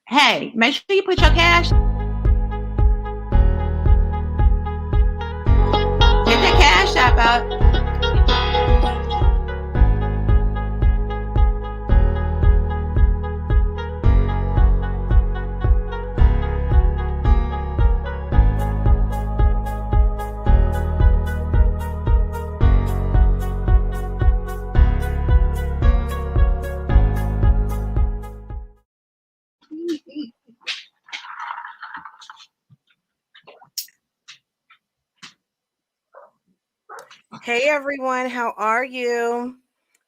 Hey, make sure you put your cash. Get that cash app out. Hey everyone, how are you?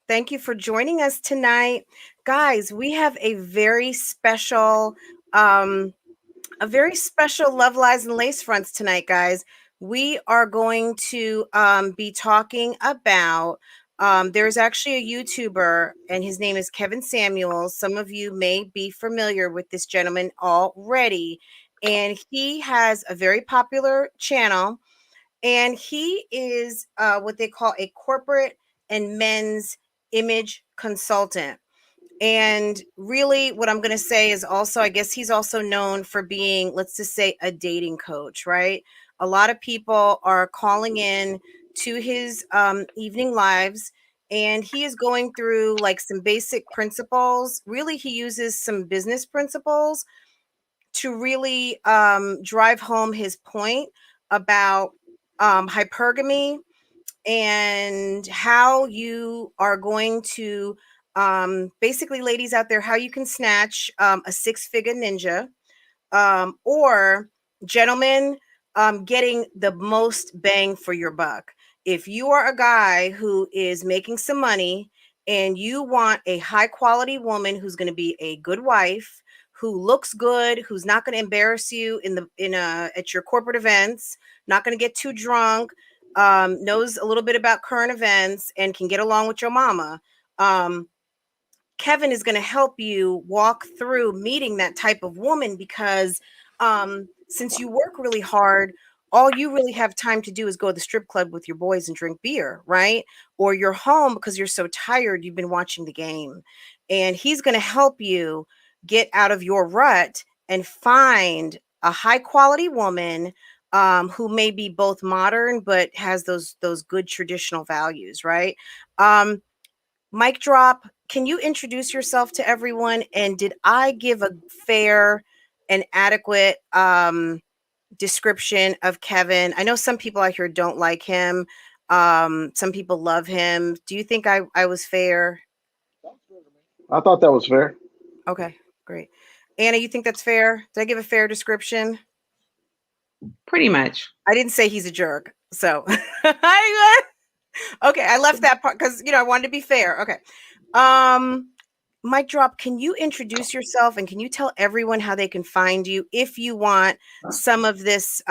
Thank you for joining us tonight. Guys, we have a very special Love Lies and Lacefronts tonight, guys. We are going to be talking about there's actually a YouTuber and his name is Kevin Samuels. Some of you may be familiar with this gentleman already, and he has a very popular channel. And he is what they call a corporate and men's image consultant. And really, what I'm going to say is also, I guess he's also known for being, let's just say, a dating coach, right? A lot of people are calling in to his evening lives, and he is going through like some basic principles. Really, he uses some business principles to really drive home his point about hypergamy and how you are going to basically, ladies out there, how you can snatch a six-figure ninja, or gentlemen, getting the most bang for your buck. If you are a guy who is making some money and you want a high quality woman who's going to be a good wife, who looks good, who's not going to embarrass you at your corporate events, not going to get too drunk, knows a little bit about current events, and can get along with your mama, Kevin is going to help you walk through meeting that type of woman, because since you work really hard, all you really have time to do is go to the strip club with your boys and drink beer, right? Or you're home because you're so tired, you've been watching the game. And he's going to help you get out of your rut and find a high quality woman who may be both modern but has those good traditional values, right? Mic drop. Can you introduce yourself to everyone? And did I give a fair and adequate description of Kevin? I know some people out here don't like him. Some people love him. Do you think I was fair? I thought that was fair. Okay, great. Anna, you think that's fair? Did I give a fair description? Pretty much. I didn't say he's a jerk. So okay, I left that part because I wanted to be fair. Okay. Mic drop, can you introduce yourself and can you tell everyone how they can find you if you want some of this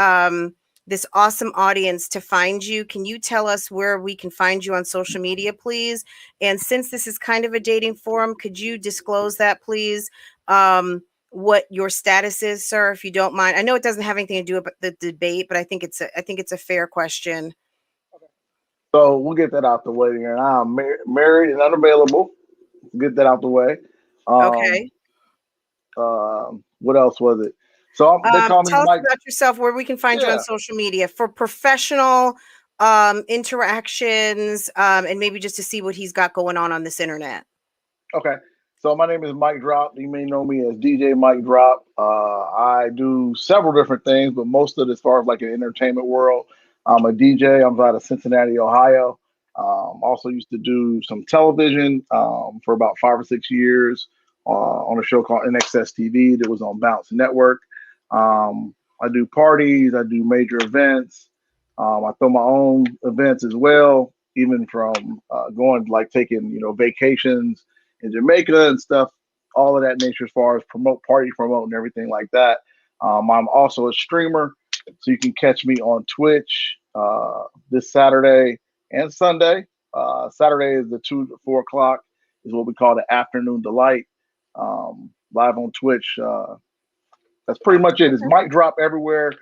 this awesome audience to find you? Can you tell us where we can find you on social media, please? And since this is kind of a dating forum, could you disclose that, please? What your status is, sir, if you don't mind. I know it doesn't have anything to do with the debate, but I think it's a fair question. So we'll get that out the way. And I'm married and unavailable. Get that out the way. Okay. What else was it? So they call me tell Mike. us about yourself, where we can find you on social media for professional interactions, and maybe just to see what he's got going on this internet. Okay. So my name is Mike Drop. You may know me as DJ Mike Drop. I do several different things, but most of it as far as like an entertainment world. I'm a DJ. I'm out of Cincinnati, Ohio. Also used to do some television for about 5 or 6 years on a show called NXS TV that was on Bounce Network. I do parties. I do major events. I throw my own events as well, even from going like taking vacations in Jamaica and stuff, all of that nature as far as party promote and everything like that. I'm also a streamer, so you can catch me on Twitch this Saturday and Sunday. Saturday is the 2 to 4 o'clock is what we call the afternoon delight. Live on Twitch. That's pretty much it. It's Mike Drop everywhere.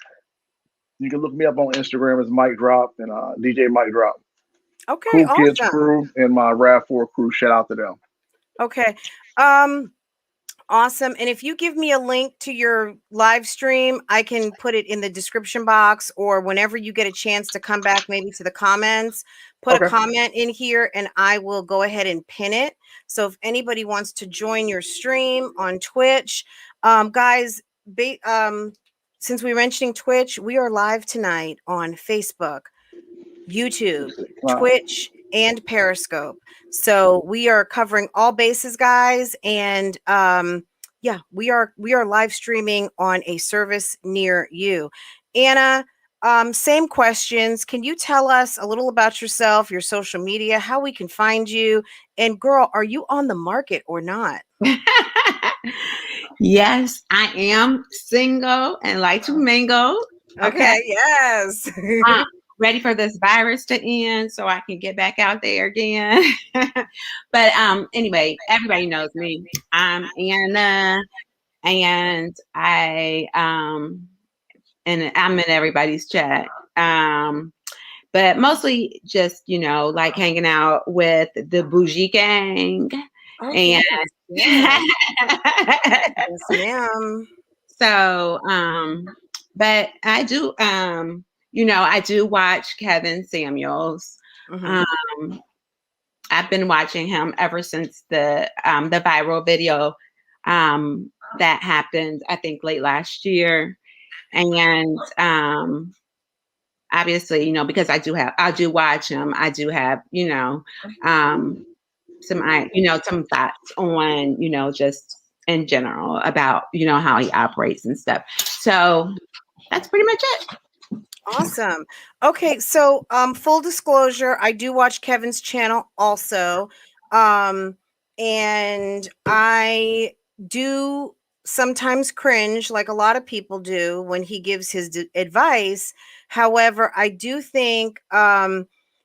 You can look me up on Instagram as Mike Drop and DJ Mike Drop. Okay, Cool awesome. Kids crew and my RAV4 crew. Shout out to them. Okay. Awesome. And if you give me a link to your live stream, I can put it in the description box, or whenever you get a chance to come back, maybe to the comments, put a Okay. comment in here and I will go ahead and pin it. So if anybody wants to join your stream on Twitch, guys, since we're mentioning Twitch, we are live tonight on Facebook, YouTube, Twitch, and Periscope. So we are covering all bases, guys, and yeah, we are live streaming on a service near you. Anna, same questions. Can you tell us a little about yourself, your social media, how we can find you? And girl, are you on the market or not? Yes, I am single and like to mingle. Okay, yes. Ready for this virus to end so I can get back out there again. But anyway, everybody knows me. I'm Anna, and I'm in everybody's chat. But mostly just, like hanging out with the bougie gang. Oh, And yes. Yes, ma'am. so, but I do, I do watch Kevin Samuels. Mhm. I've been watching him ever since the viral video that happened, I think, late last year. And obviously, because I do watch him, I do have, some thoughts on, just in general about, how he operates and stuff. So that's pretty much it. Awesome. Okay, so full disclosure, I do watch Kevin's channel also. And I do sometimes cringe like a lot of people do when he gives his advice. However, I do think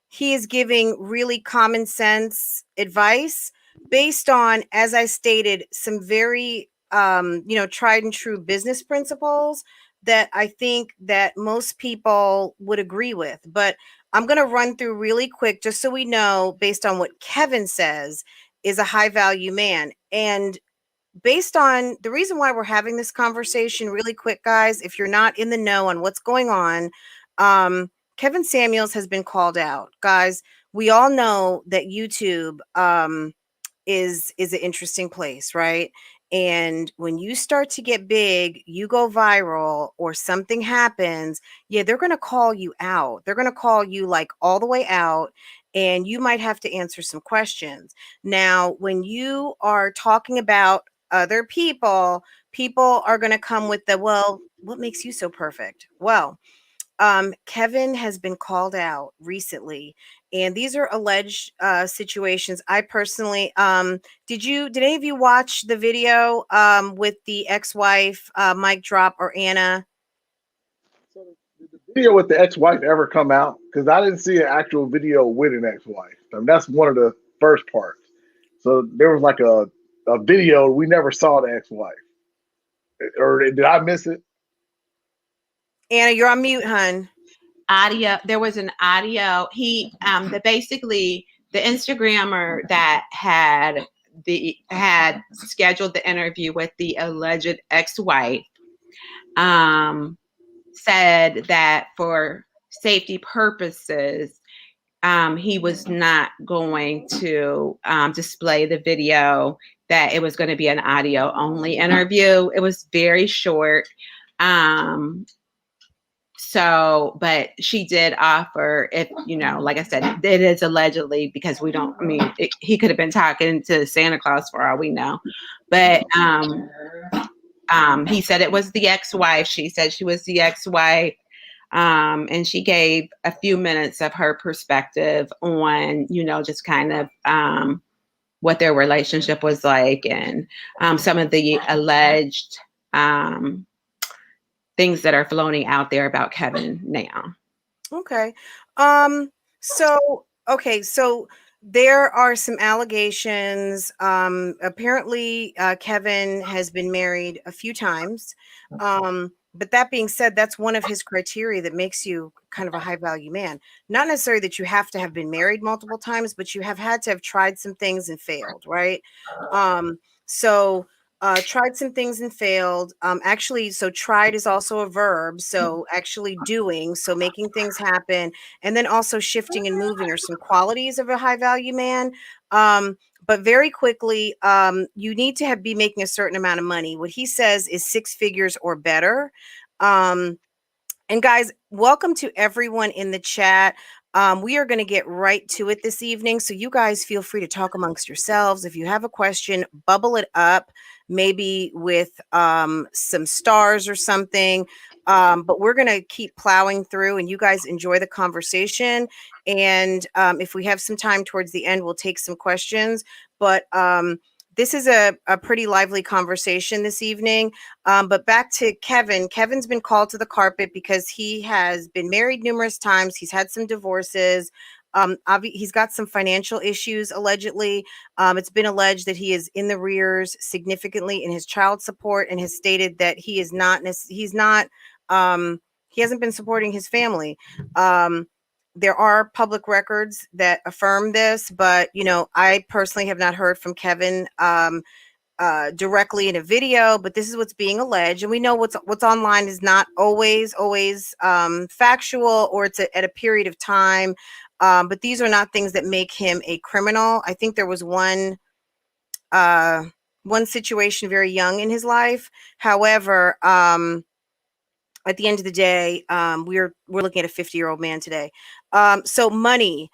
he is giving really common sense advice based on, as I stated, some very tried and true business principles that I think that most people would agree with. But I'm going to run through really quick just so we know, based on what Kevin says, is a high value man. And based on the reason why we're having this conversation really quick, guys, if you're not in the know on what's going on, Kevin Samuels has been called out. Guys, we all know that YouTube is an interesting place, right? And when you start to get big, you go viral or something happens, yeah, they're going to call you out. They're going to call you like all the way out, and you might have to answer some questions. Now, when you are talking about other people, people are going to come with the, well, what makes you so perfect? Well, Kevin has been called out recently, and these are alleged situations. I personally, did any of you watch the video with the ex-wife, mic drop, or Anna? So did the video with the ex-wife ever come out? Because I didn't see an actual video with an ex-wife. I mean, that's one of the first parts. So there was like a video. We never saw the ex-wife. Or did I miss it? Anna, you're on mute, hun. Audio. There was an audio. Basically the Instagrammer that had scheduled the interview with the alleged ex-wife said that for safety purposes, he was not going to display the video, that it was going to be an audio only interview. It was very short. So, but she did offer, if, like I said, it is allegedly, because we don't, he could have been talking to Santa Claus for all we know. But he said it was the ex-wife. She said she was the ex-wife. And she gave a few minutes of her perspective on, just kind of what their relationship was like, and some of the alleged things that are floating out there about Kevin now. Okay. So there are some allegations. Apparently, Kevin has been married a few times. But that being said, that's one of his criteria that makes you kind of a high value man. Not necessarily that you have to have been married multiple times, but you have had to have tried some things and failed, right? So tried some things and failed. Actually, so tried is also a verb. So actually doing, so making things happen, and then also shifting and moving are some qualities of a high value man. But very quickly, you need to be making a certain amount of money. What he says is 6 figures or better. And guys, welcome to everyone in the chat. We are going to get right to it this evening. So you guys feel free to talk amongst yourselves. If you have a question, bubble it up, maybe with some stars or something. But we're going to keep plowing through and you guys enjoy the conversation. And if we have some time towards the end, we'll take some questions. But this is a pretty lively conversation this evening. But back to Kevin. Kevin's been called to the carpet because he has been married numerous times. He's had some divorces. He's got some financial issues, allegedly. It's been alleged that he is in the rears significantly in his child support and has stated that he hasn't been supporting his family. There are public records that affirm this, but I personally have not heard from Kevin directly in a video, but this is what's being alleged, and we know what's online is not always factual, or it's at a period of time. But these are not things that make him a criminal. I think there was one situation very young in his life. However, at the end of the day, we're looking at a 50-year-old man today. So money,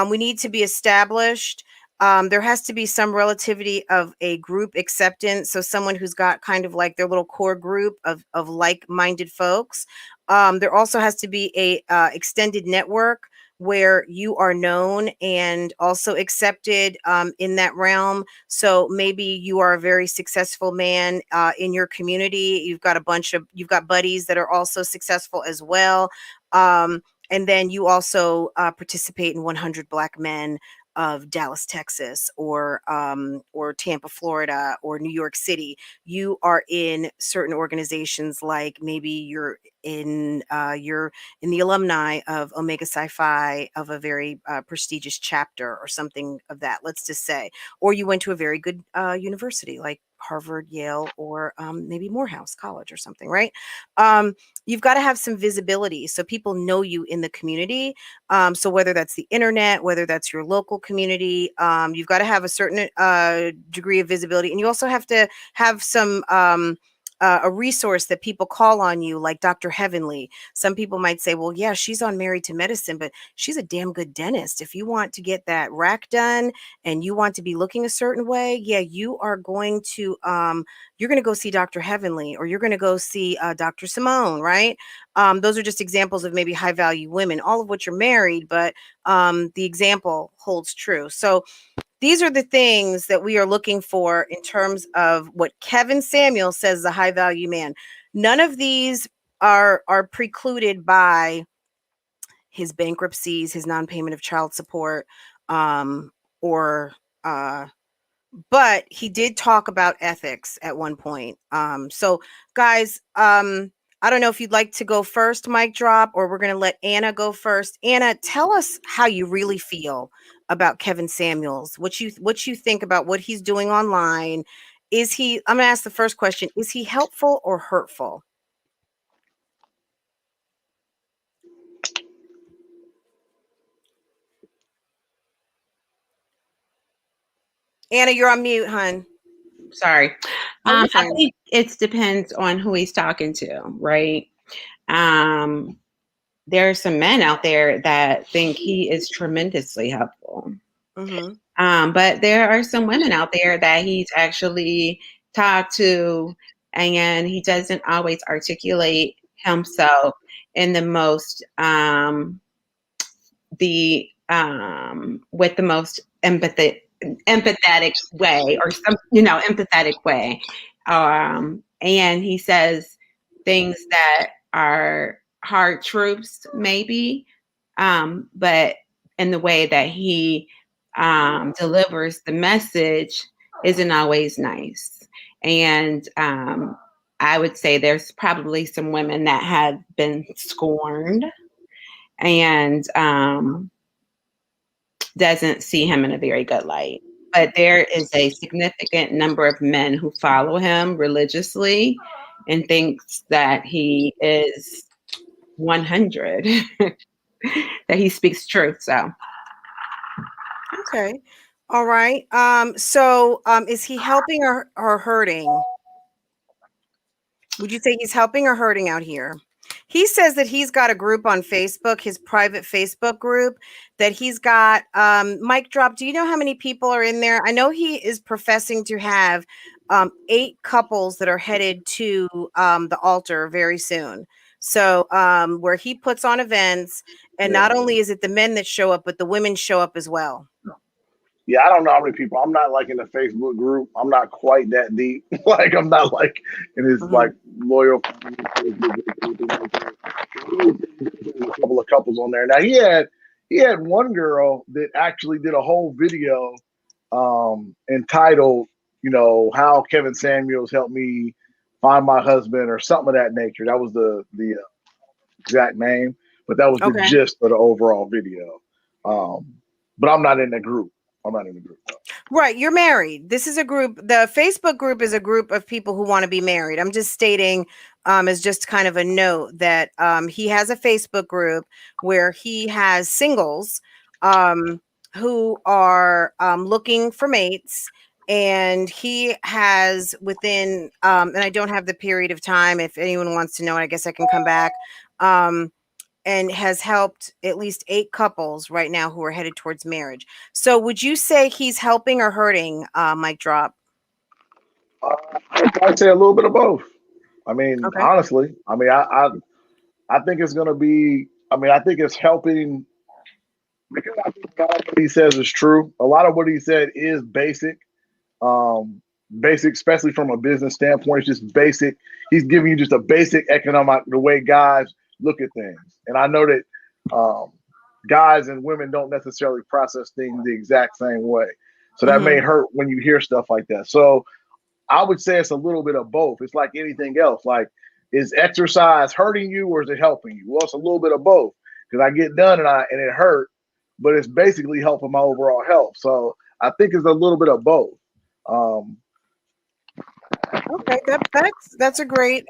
we need to be established. There has to be some relativity of a group acceptance. So someone who's got kind of like their little core group of like-minded folks. There also has to be a extended network where you are known and also accepted in that realm. So maybe you are a very successful man in your community. You've got buddies that are also successful as well. And then you also participate in 100 Black Men of Dallas, Texas, or Tampa, Florida, or New York City. You are in certain organizations, like maybe you're in the alumni of Omega Psi Phi, of a very prestigious chapter or something of that, let's just say, or you went to a very good university like Harvard, Yale, or maybe Morehouse College or something, right? You've got to have some visibility so people know you in the community. So whether that's the internet, whether that's your local community, you've got to have a certain degree of visibility. And you also have to have some a resource that people call on you, like Dr. Heavenly. Some people might say, well, yeah, she's on Married to Medicine, but she's a damn good dentist. If you want to get that rack done and you want to be looking a certain way, yeah, you are going to you're going to go see Dr. Heavenly, or you're going to go see Dr. Simone, right? Those are just examples of maybe high value women, all of which are married, but the example holds true. So these are the things that we are looking for in terms of what Kevin Samuel says is a high value man. None of these are precluded by his bankruptcies, his non-payment of child support, but he did talk about ethics at one point. So guys, I don't know if you'd like to go first, mic drop, or we're going to let Anna go first. Anna, tell us how you really feel about Kevin Samuels, what you think about what he's doing online. I'm going to ask the first question. Is he helpful or hurtful? Anna, you're on mute, hun. Sorry. Oh, I think it depends on who he's talking to, right? There are some men out there that think he is tremendously helpful. Mm-hmm. But there are some women out there that he's actually talked to, and he doesn't always articulate himself in the most with the most empathetic way, or some empathetic way, and he says things that are hard truths, maybe, but in the way that he delivers the message isn't always nice. And I would say there's probably some women that have been scorned and doesn't see him in a very good light. but there is a significant number of men who follow him religiously and thinks that he is 100, that he speaks truth. So, okay. All right. So is he helping or hurting? Would you say he's helping or hurting out here? He says that he's got a group on Facebook, his private Facebook group, that he's got. Mic drop. Do you know how many people are in there? I know he is professing to have 8 couples that are headed to the altar very soon. So where he puts on events, and not only is it the men that show up, but the women show up as well. Yeah, I don't know how many people. I'm not like in the Facebook group. I'm not quite that deep. Like I'm not like in his like loyal a couple of couples on there. Now he had one girl that actually did a whole video entitled, you know, how Kevin Samuels helped me find my husband or something of that nature. That was the exact name, but that was the gist of the overall video. But I'm not in the group. I'm not in the group. Right. You're married. This is a group. The Facebook group is a group of people who want to be married. I'm just stating as just kind of a note that he has a Facebook group where he has singles who are looking for mates. And he has within, and I don't have the period of time. If anyone wants to know, I guess I can come back. And has helped at least 8 couples right now who are headed towards marriage. So would you say he's helping or hurting, Mic drop? I'd say a little bit of both. I mean, honestly, I mean, I think it's going to be, I mean, I think it's helping because I think a lot of what he says is true. A lot of what he said is basic, basic, especially from a business standpoint. It's just basic. He's giving you just a basic economic, the way guys look at things. And I know that guys and women don't necessarily process things the exact same way. So that may hurt when you hear stuff like that. So I would say it's a little bit of both. It's like anything else. Like, is exercise hurting you or is it helping you? Well, it's a little bit of both because I get done and it hurt, but it's basically helping my overall health. So I think it's a little bit of both. Okay, that's a great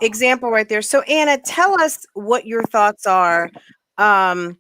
example right there. So Anna, tell us what your thoughts are on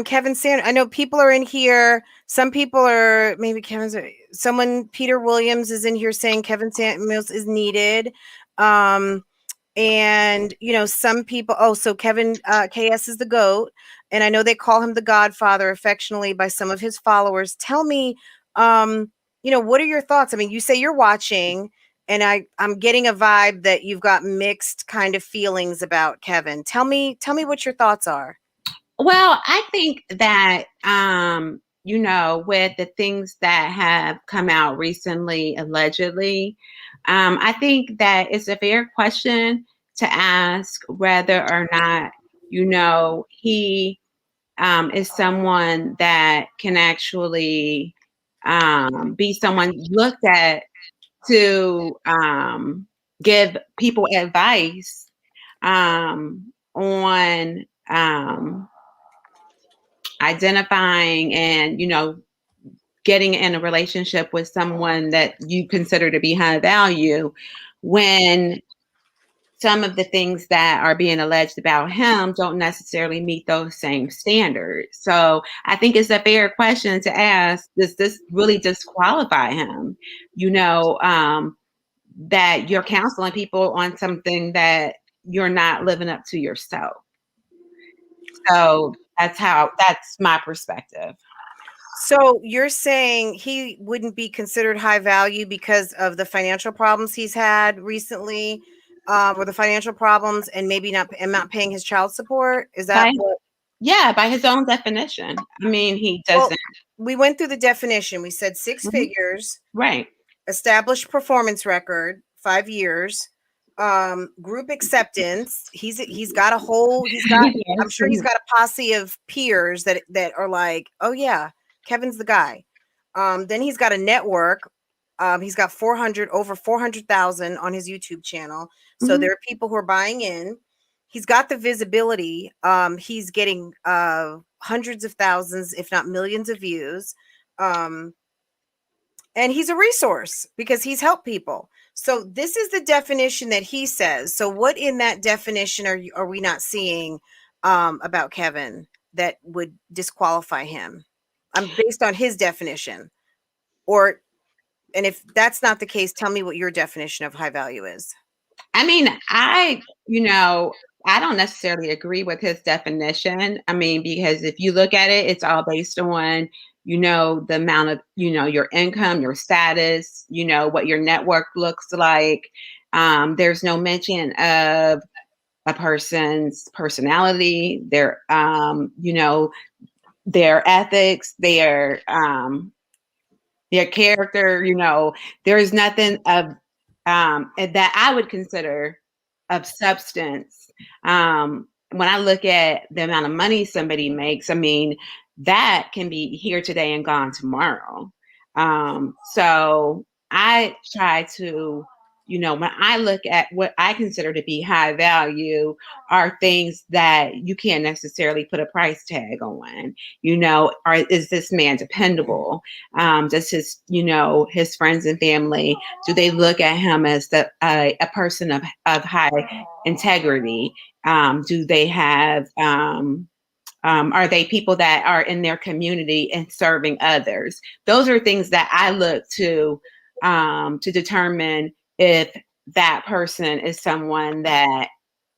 Kevin Samuels. I know people are in here. Some people are maybe Peter Williams is in here saying Kevin Samuels is needed. And you know, some people, so Kevin KS is the GOAT, and I know they call him the Godfather affectionately by some of his followers. Tell me, you know, what are your thoughts? I mean, you say you're watching, and I'm getting a vibe that you've got mixed kind of feelings about Kevin. Tell me what your thoughts are. Well, I think that, you know, with the things that have come out recently, allegedly, I think that it's a fair question to ask whether or not, you know, he is someone that can actually be someone looked at to give people advice on identifying and, you know, getting in a relationship with someone that you consider to be high value when some of the things that are being alleged about him don't necessarily meet those same standards. So I think it's a fair question to ask, does this really disqualify him? You know, that you're counseling people on something that you're not living up to yourself. So that's my perspective. So you're saying he wouldn't be considered high value because of the financial problems he's had recently, or the financial problems, and maybe not paying his child support? Is that what? Yeah, by his own definition. I mean, he doesn't. Well, we went through the definition. We said 6 figures, right? Established performance record, 5 years. Group acceptance. He's got I'm sure he's got a posse of peers that are like, oh yeah, Kevin's the guy. Then he's got a network. He's got over 400,000 on his YouTube channel. So there are people who are buying in. He's got the visibility. He's getting hundreds of thousands, if not millions of views. and he's a resource because he's helped people. So this is the definition that he says. So what in that definition are we not seeing about Kevin that would disqualify him? Based on his definition, and if that's not the case, tell me what your definition of high value is. I mean, I don't necessarily agree with his definition. I mean, because if you look at it, it's all based on, the amount of, your income, your status, what your network looks like. There's no mention of a person's personality, their ethics, their character. There's nothing of that I would consider of substance. When I look at the amount of money somebody makes, I mean, that can be here today and gone tomorrow. So I try to, when I look at what I consider to be high value are things that you can't necessarily put a price tag on. Is this man dependable? Does his friends and family, do they look at him as a person of high integrity? Do they have are they people that are in their community and serving others? Those are things that I look to determine if that person is someone that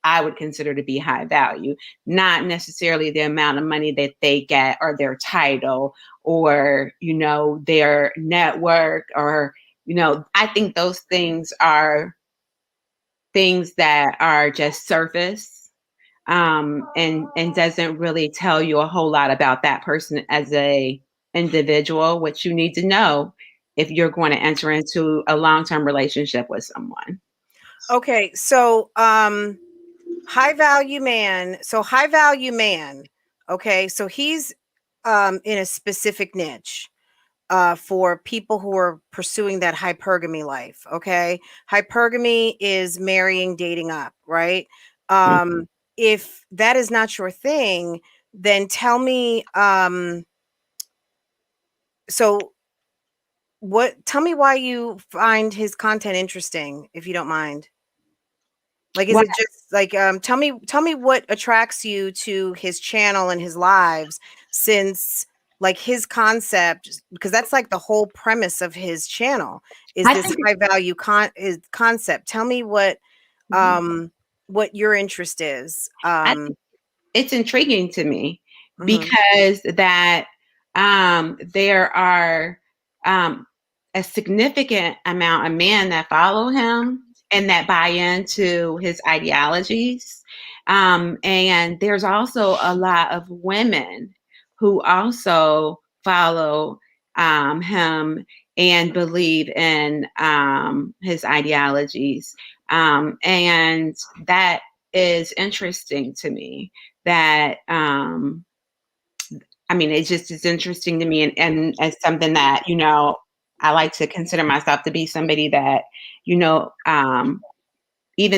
I would consider to be high value, not necessarily the amount of money that they get or their title or, their network or, I think those things are things that are just surface, and doesn't really tell you a whole lot about that person as a individual, which you need to know if you're going to enter into a long-term relationship with someone. Okay, so high value man. Okay, so he's in a specific niche for people who are pursuing that hypergamy life. Okay, hypergamy is marrying, dating up, right? If that is not your thing, then tell me. Tell me why you find his content interesting, if you don't mind. Like, is it just like, tell me what attracts you to his channel and his lives, since like his concept, because that's like the whole premise of his channel is this high value concept. Tell me what your interest is. It's intriguing to me because that there are a significant amount of men that follow him and that buy into his ideologies. And there's also a lot of women who also follow him and believe in his ideologies. And that is interesting to me. That it just is interesting to me, and as something that I like to consider myself to be somebody that even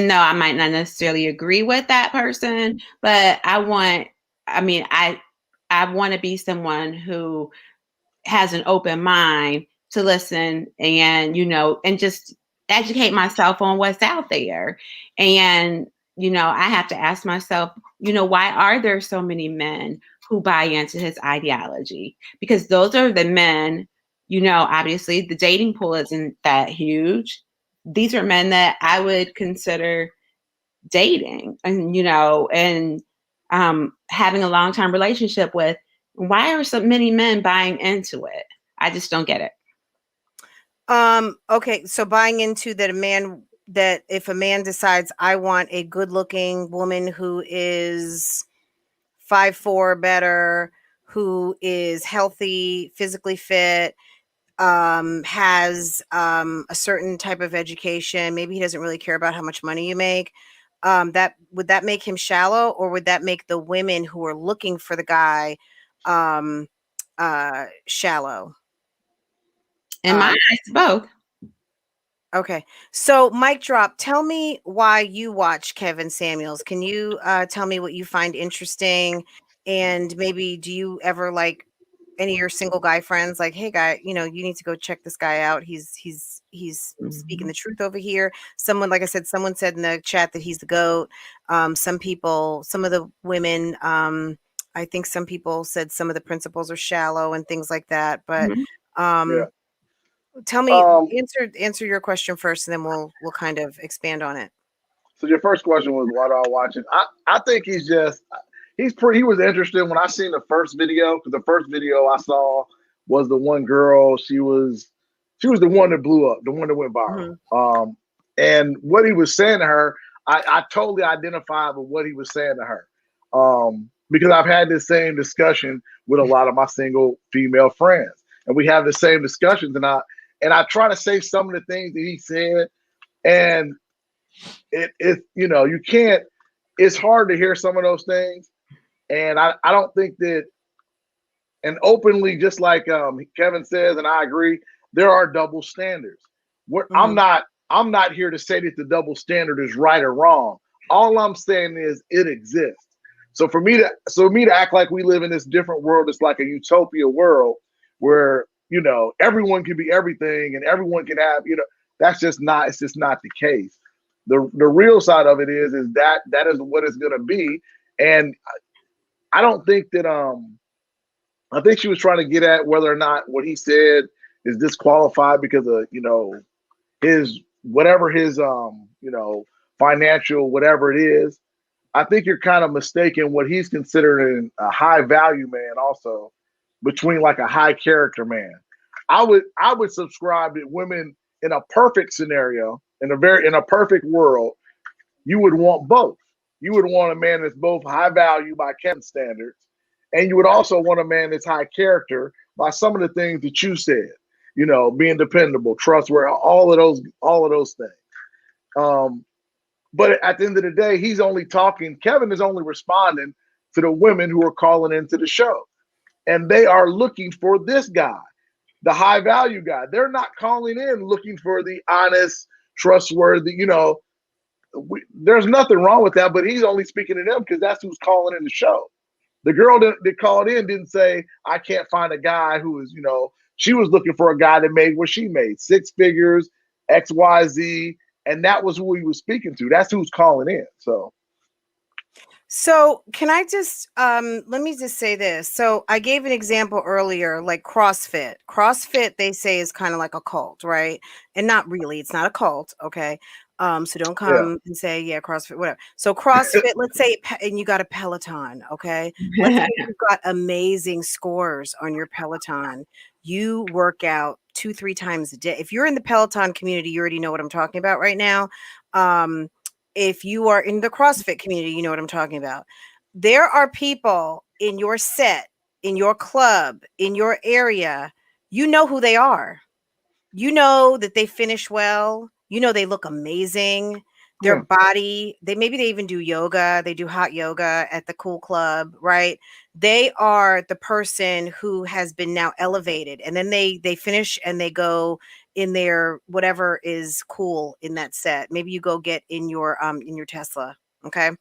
though I might not necessarily agree with that person, but I want to be someone who has an open mind to listen and and just educate myself on what's out there. And I have to ask myself, why are there so many men who buy into his ideology? Because those are the men, obviously the dating pool isn't that huge. These are men that I would consider dating and, having a long-term relationship with. Why are so many men buying into it? I just don't get it. Okay, so buying into that if a man decides I want a good-looking woman who is 5'4" better, who is healthy, physically fit, has a certain type of education, maybe he doesn't really care about how much money you make, that would that make him shallow, or would that make the women who are looking for the guy shallow? In my eyes, both. Okay, so mic drop. Tell me why you watch Kevin Samuels. Can you tell me what you find interesting, and maybe do you ever like any of your single guy friends, like, hey guy, you need to go check this guy out. He's speaking the truth over here. Someone, like I said, someone said in the chat that he's the GOAT. Some of the women, I think some people said some of the principles are shallow and things like that. But tell me, answer your question first, and then we'll kind of expand on it. So your first question was, what are I watching? I think he was interested when I seen the first video, because the first video I saw was the one girl. She was the one that blew up, the one that went viral. Mm-hmm. And what he was saying to her, I totally identified with what he was saying to her. Because I've had this same discussion with a lot of my single female friends, and we have the same discussions, and I try to say some of the things that he said, and it you can't. It's hard to hear some of those things, and I don't think that. And openly, just like Kevin says, and I agree, there are double standards. Mm-hmm. I'm not here to say that the double standard is right or wrong. All I'm saying is it exists. So for me to act like we live in this different world, it's like a utopia world where everyone can be everything and everyone can have it's just not the case. The real side of it is that is what it's going to be, and I don't think that I think she was trying to get at whether or not what he said is disqualified because of his financial whatever it is. I think you're kind of mistaken what he's considering a high value man also between like a high character man. I would subscribe that women in a perfect scenario, in a perfect world, you would want both. You would want a man that's both high value by Kevin's standards, and you would also want a man that's high character by some of the things that you said. Being dependable, trustworthy, all of those things. But at the end of the day, Kevin is only responding to the women who are calling into the show. And they are looking for this guy, the high value guy. They're not calling in looking for the honest, trustworthy, there's nothing wrong with that, but he's only speaking to them because that's who's calling in the show. The girl that called in didn't say, I can't find a guy who is, she was looking for a guy that made what she made, 6 figures, XYZ. And that was who he was speaking to. That's who's calling in. So can I just, let me just say this. So I gave an example earlier, like CrossFit. CrossFit, they say, is kind of like a cult, right? And not really. It's not a cult. Okay. So don't come and say, yeah, CrossFit, whatever. So CrossFit, let's say, and you got a Peloton. Okay. Let's say you've got amazing scores on your Peloton. You work out 2-3 times a day. If you're in the Peloton community, you already know what I'm talking about right now. If you are in the CrossFit community, you know what I'm talking about. There are people in your set, in your club, in your area. You know who they are. You know that they finish well. You know they look amazing. Their body, maybe they even do yoga. They do hot yoga at the cool club, right? They are the person who has been now elevated, and then they finish and they go in their whatever is cool in that set. Maybe you go get in your Tesla, okay?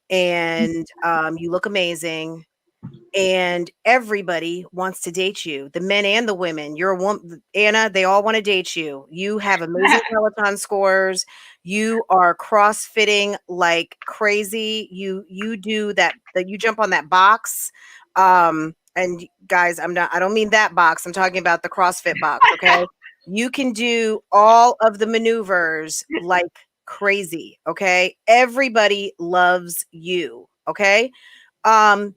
And you look amazing. And everybody wants to date you, the men and the women. You're a woman, Anna, they all want to date you. You have amazing Peloton scores. You are crossfitting like crazy. You do that you jump on that box. And guys, I don't mean that box. I'm talking about the CrossFit box, okay? You can do all of the maneuvers like crazy, okay? Everybody loves you, okay?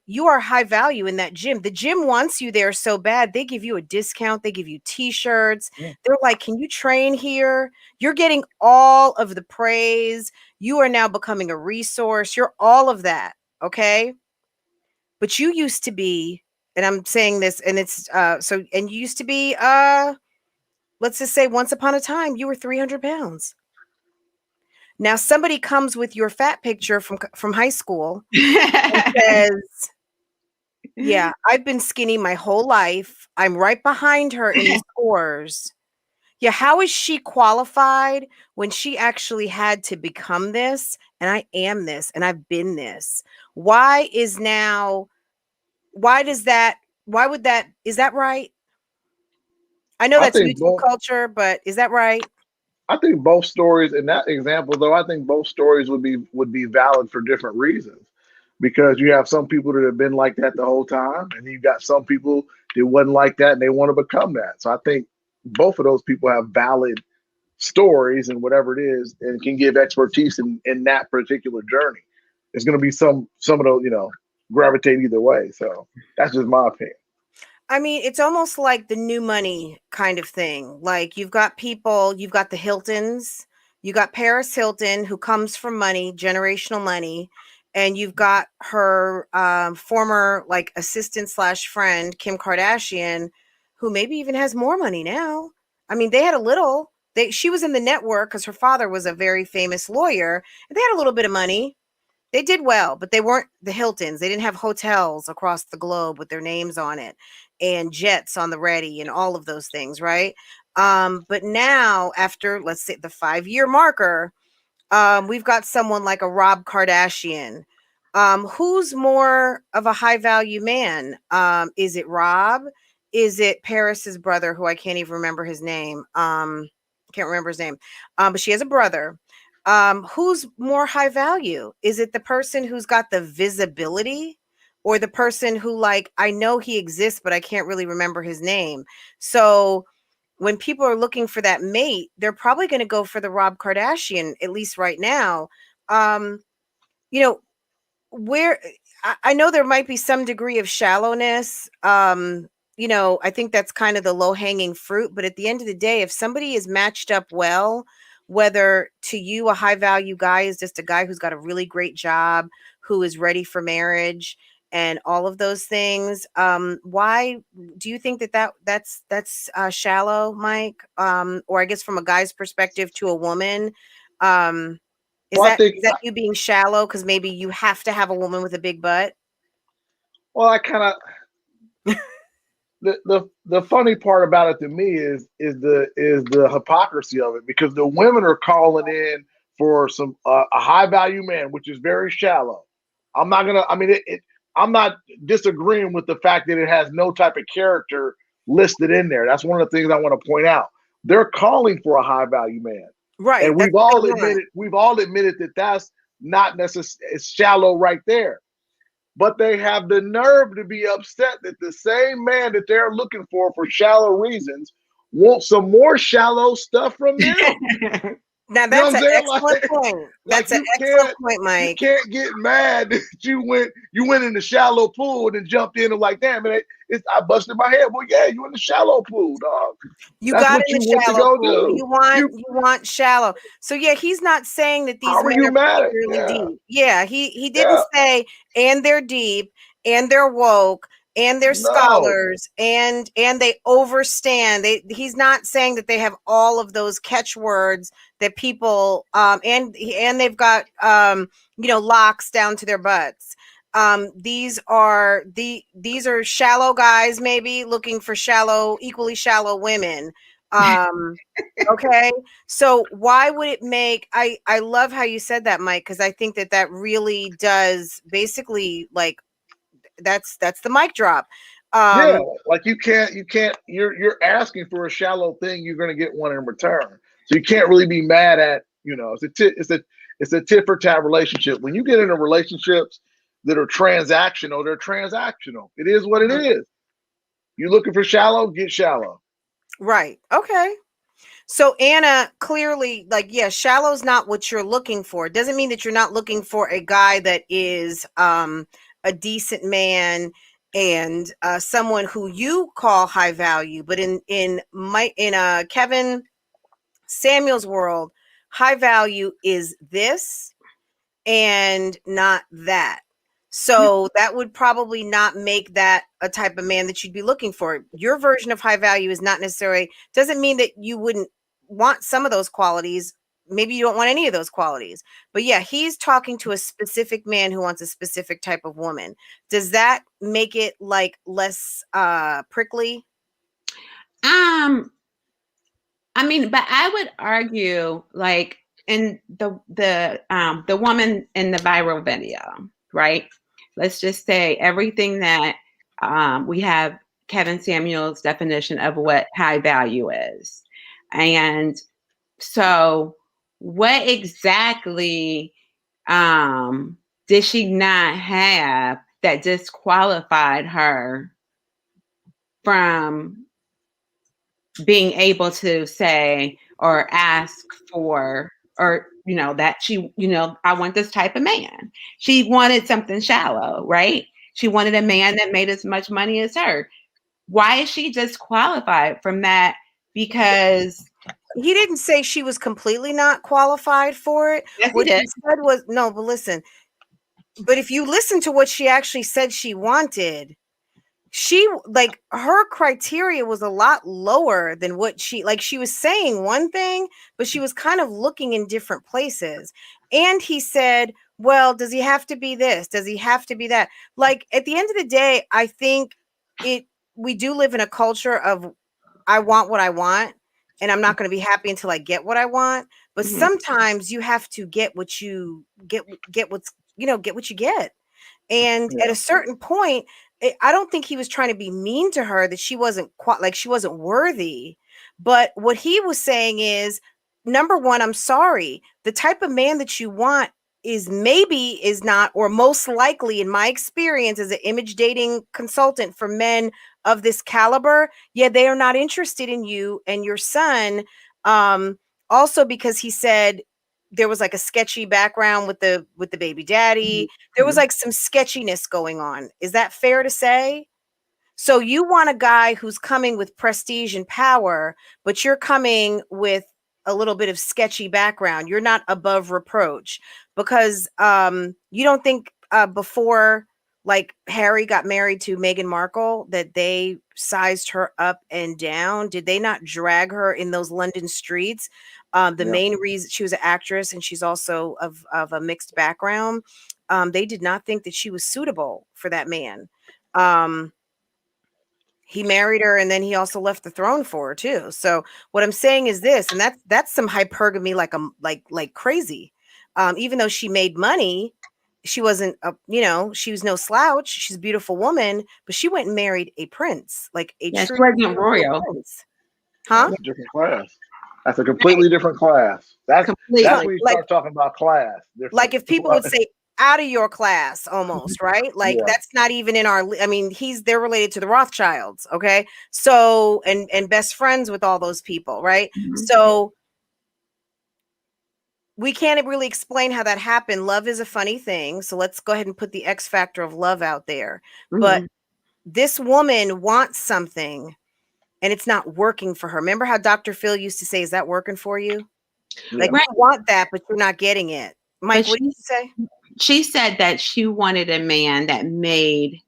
You are high value in that gym. The gym wants you there so bad. They give you a discount. They give you t-shirts. Yeah. They're like, can you train here? You're getting all of the praise. You are now becoming a resource. You're all of that. Okay. But you used to be, and I'm saying this, and it's, and you used to be, let's just say once upon a time, you were 300 pounds. Now somebody comes with your fat picture from high school and says, yeah, I've been skinny my whole life. I'm right behind her in the scores. Yeah, how is she qualified when she actually had to become this? And I am this, and I've been this. Why does that Why would that? Is that right? I know I that's think YouTube both. culture, but is that right? I think both stories in that example, though, I think both stories would be valid for different reasons, because you have some people that have been like that the whole time, and you got some people that wasn't like that and they want to become that. So I think both of those people have valid stories and whatever it is, and can give expertise in that particular journey. It's going to be some of those, gravitate either way. So that's just my opinion. I mean, it's almost like the new money kind of thing. Like you've got the Hiltons, you got Paris Hilton, who comes from money, generational money, and you've got her former like assistant slash friend, Kim Kardashian, who maybe even has more money now. I mean, they had a little. She was in the network because her father was a very famous lawyer, and they had a little bit of money. They did well, but they weren't the Hiltons. They didn't have hotels across the globe with their names on it and jets on the ready and all of those things, right? But now, after let's say the 5-year marker, we've got someone like a Rob Kardashian. Who's more of a high value man? Is it Rob? Is it Paris's brother, who I can't even remember his name? Can't remember his name. But she has a brother. Who's more high value? Is it the person who's got the visibility, or the person who, like, I know he exists, but I can't really remember his name? So when people are looking for that mate, they're probably going to go for the Rob Kardashian, at least right now. Um, you know, where I know there might be some degree of shallowness. I think that's kind of the low hanging fruit. But at the end of the day, if somebody is matched up well, whether to you a high value guy is just a guy who's got a really great job, who is ready for marriage, and all of those things, why do you think that's shallow, Mike? Or I guess from a guy's perspective to a woman, um, is Well, I that think is that you being shallow because maybe you have to have a woman with a big butt? well, I kind of the funny part about it to me is the hypocrisy of it, because the women are calling in for some a high value man, which is very shallow. I'm not gonna. I mean, I'm not disagreeing with the fact that it has no type of character listed in there. That's one of the things I want to point out. They're calling for a high value man, Right. and That's we've what all they want. admitted that that's not necessarily, it's shallow right there. But they have the nerve to be upset that the same man that they're looking for shallow reasons wants some more shallow stuff from them. Now You know what that's I'm an saying? excellent point. Like That's an you excellent can't point, you Mike. can't get mad that you went in the shallow pool and then jumped in and like, damn it, I busted my head. Well, yeah, you in the shallow pool, dog. You That's got what in you the went to shallow go pool. do. You want shallow. So yeah, he's not saying that these How are men you are mad at? particularly Yeah, deep. Yeah, he didn't yeah, say and they're deep and they're woke and they're no, scholars and they overstand. He's not saying that they have all of those catchwords that people and they've got locks down to their butts. These are shallow guys maybe looking for equally shallow women. um okay, so why would it make I love how you said that, Mike, because I think that really does basically, like, that's the mic drop. yeah. um Like you can't. You're asking for a shallow thing. You're going to get one in return. So you can't really be mad at. It's a tit for tat relationship. When you get into relationships that are transactional, they're transactional. It is what it is. You looking for shallow, get shallow. right, okay. So Anna, clearly, like, yeah, shallow's not what you're looking for. Doesn't mean that you're not looking for a guy that is a decent man and someone who you call high value. But in Kevin Samuel's world, high value is this and not that. So that would probably not make that a type of man that you'd be looking for. Your version of high value is not necessarily, doesn't mean that you wouldn't want some of those qualities. Maybe you don't want any of those qualities. But yeah, he's talking to a specific man who wants a specific type of woman. Does that make it like less prickly? I mean, but I would argue, like, in the woman in the viral video, right? Let's just say everything that we have Kevin Samuels' definition of what high value is. And so what exactly did she not have that disqualified her from being able to say or ask for, or, you know, that she, you know, I want this type of man. She wanted something shallow, right? She wanted a man that made as much money as her. Why is she disqualified from that? Because he didn't say she was completely not qualified for it. yes, What he did. he said was, no, but listen, but if you listen to what she actually said she wanted, she, like, her criteria was a lot lower than what she, like, she was saying one thing, but she was kind of looking in different places. And he said, well, does he have to be this? Does he have to be that? Like, at the end of the day, I think we do live in a culture of, I want what I want, and I'm not going to be happy until I get what I want. But Mhm. sometimes you have to get what you get what's, you know, get what you get. And at a certain point, I don't think he was trying to be mean to her, that she wasn't like she wasn't worthy. But what he was saying is, number one, I'm sorry. The type of man that you want is not, or most likely, in my experience as an image dating consultant for men of this caliber, yeah, they are not interested in you and your son. Also because he said there was like a sketchy background with the baby daddy. There was like some sketchiness going on. Is that fair to say? So you want a guy who's coming with prestige and power, but you're coming with a little bit of sketchy background. You're not above reproach, because you don't think before, like, Harry got married to Meghan Markle, that they sized her up and down? Did they not drag her in those London streets? The main reason, she was an actress and she's also of a mixed background. They did not think that she was suitable for that man. He married her, and then he also left the throne for her too. So what I'm saying is this, and that's some hypergamy, like crazy. Even though she made money, she wasn't she was no slouch. She's a beautiful woman, but she went and married a prince, like a Yeah, she true wasn't royal. prince. Huh? That's a different class. That's a completely different class. That's Completely. when you start talking about class. Like if people would say out of your class, almost, right? Like Yeah. that's not even in our, I mean, they're related to the Rothschilds. Okay. So, and best friends with all those people. Right. So we can't really explain how that happened. Love is a funny thing. So let's go ahead and put the X factor of love out there. But this woman wants something and it's not working for her. Remember how Dr. Phil used to say, is that working for you? Like you want that, but you're not getting it. Mike, what did you say? She said that she wanted a man that made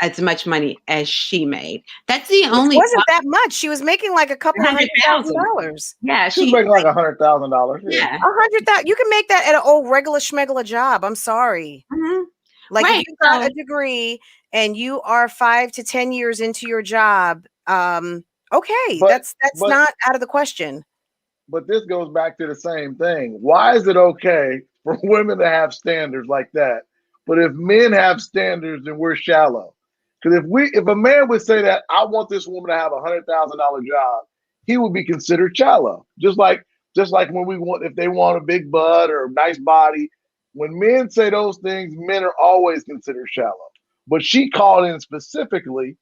as much money as she made. That's the only. It wasn't that much. She was making like a couple of $100,000. Yeah, she was making like $100,000. Yeah, $100,000. You can make that at an old regular schmegula job. I'm sorry. Like if you got a degree and you are 5 to 10 years into your job, okay, that's not out of the question. But this goes back to the same thing. Why is it okay for women to have standards like that? But if men have standards, then we're shallow. Because if a man would say that, I want this woman to have $100,000 job, he would be considered shallow. Just like when if they want a big butt or a nice body, when men say those things, men are always considered shallow. But she called in specifically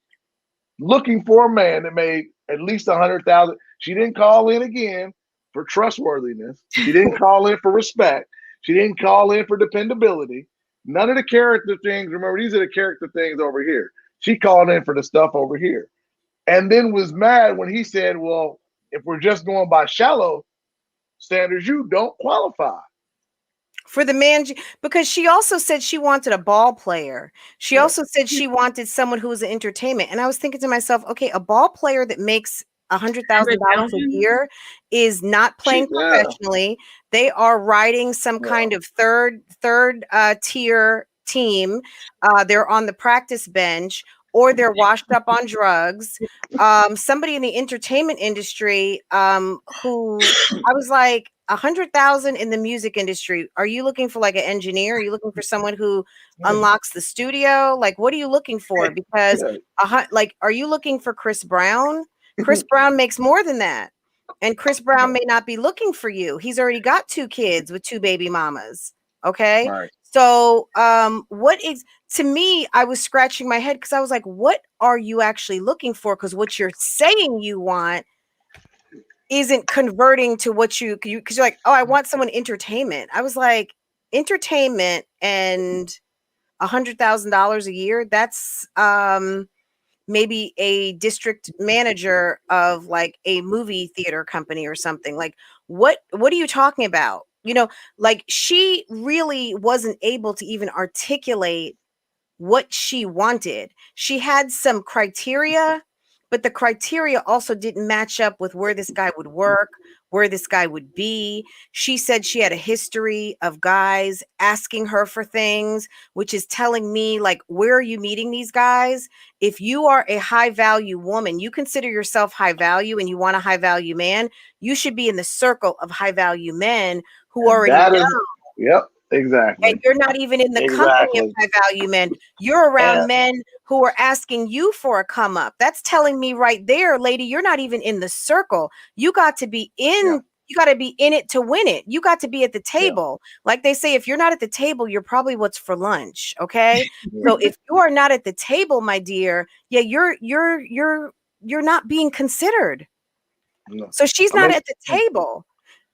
looking for a man that made at least $100,000. She didn't call in again for trustworthiness. She didn't call in for respect. She didn't call in for dependability. None of the character things. Remember, these are the character things over here. She called in for the stuff over here. And then was mad when he said, well, if we're just going by shallow standards, you don't qualify. For the man, because she also said she wanted a ball player. She also said she wanted someone who was an entertainment. And I was thinking to myself, okay, a ball player that makes $100,000 a year is not playing professionally. They are riding some kind of third tier team. They're on the practice bench. or they're washed up on drugs. Somebody in the entertainment industry who I was like, 100,000 in the music industry. Are you looking for like an engineer? Are you looking for someone who unlocks the studio? Like, what are you looking for? Because like, are you looking for Chris Brown? Chris Brown makes more than that. And Chris Brown may not be looking for you. He's already got 2 kids with 2 baby mamas. Okay. Right. So what is, to me, I was scratching my head because I was like, what are you actually looking for? Because what you're saying you want isn't converting to what you, because you're like, oh, I want someone entertainment. I was like, entertainment and $100,000 a year. That's maybe a district manager of like a movie theater company or something. Like, what are you talking about? You know, like she really wasn't able to even articulate what she wanted. She had some criteria, but the criteria also didn't match up with where this guy would work, where this guy would be. She said she had a history of guys asking her for things, which is telling me, like, where are you meeting these guys? If you are a high value woman, you consider yourself high value and you want a high value man, you should be in the circle of high value men who already know. Yep. Exactly. And you're not even in the company of high value men. You're around men who are asking you for a come up. That's telling me right there, lady, you're not even in the circle. You got to be in, you got to be in it to win it. You got to be at the table. Like they say, if you're not at the table, you're probably what's for lunch. Okay. So if you are not at the table, my dear, you're not being considered. No. So she's not at the table.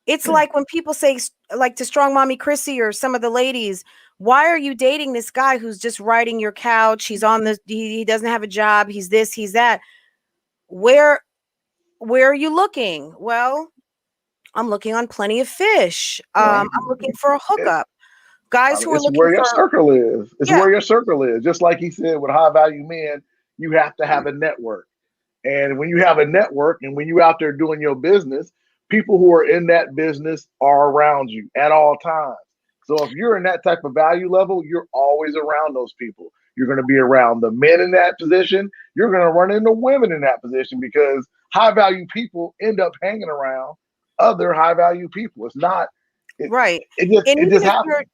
It's like when people say, like to Strong Mommy Chrissy or some of the ladies, why are you dating this guy who's just riding your couch? He's on the, he doesn't have a job. He's this, he's that. Where are you looking? Well, I'm looking on Plenty of Fish. I'm looking for a hookup. Guys who are looking where your circle is. It's where your circle is. Just like he said, with high value men, you have to have a network. And when you have a network and when you're out there doing your business, people who are in that business are around you at all times. So if you're in that type of value level, you're always around those people. You're going to be around the men in that position. You're going to run into women in that position because high value people end up hanging around other high value people. It's not right. It just happens.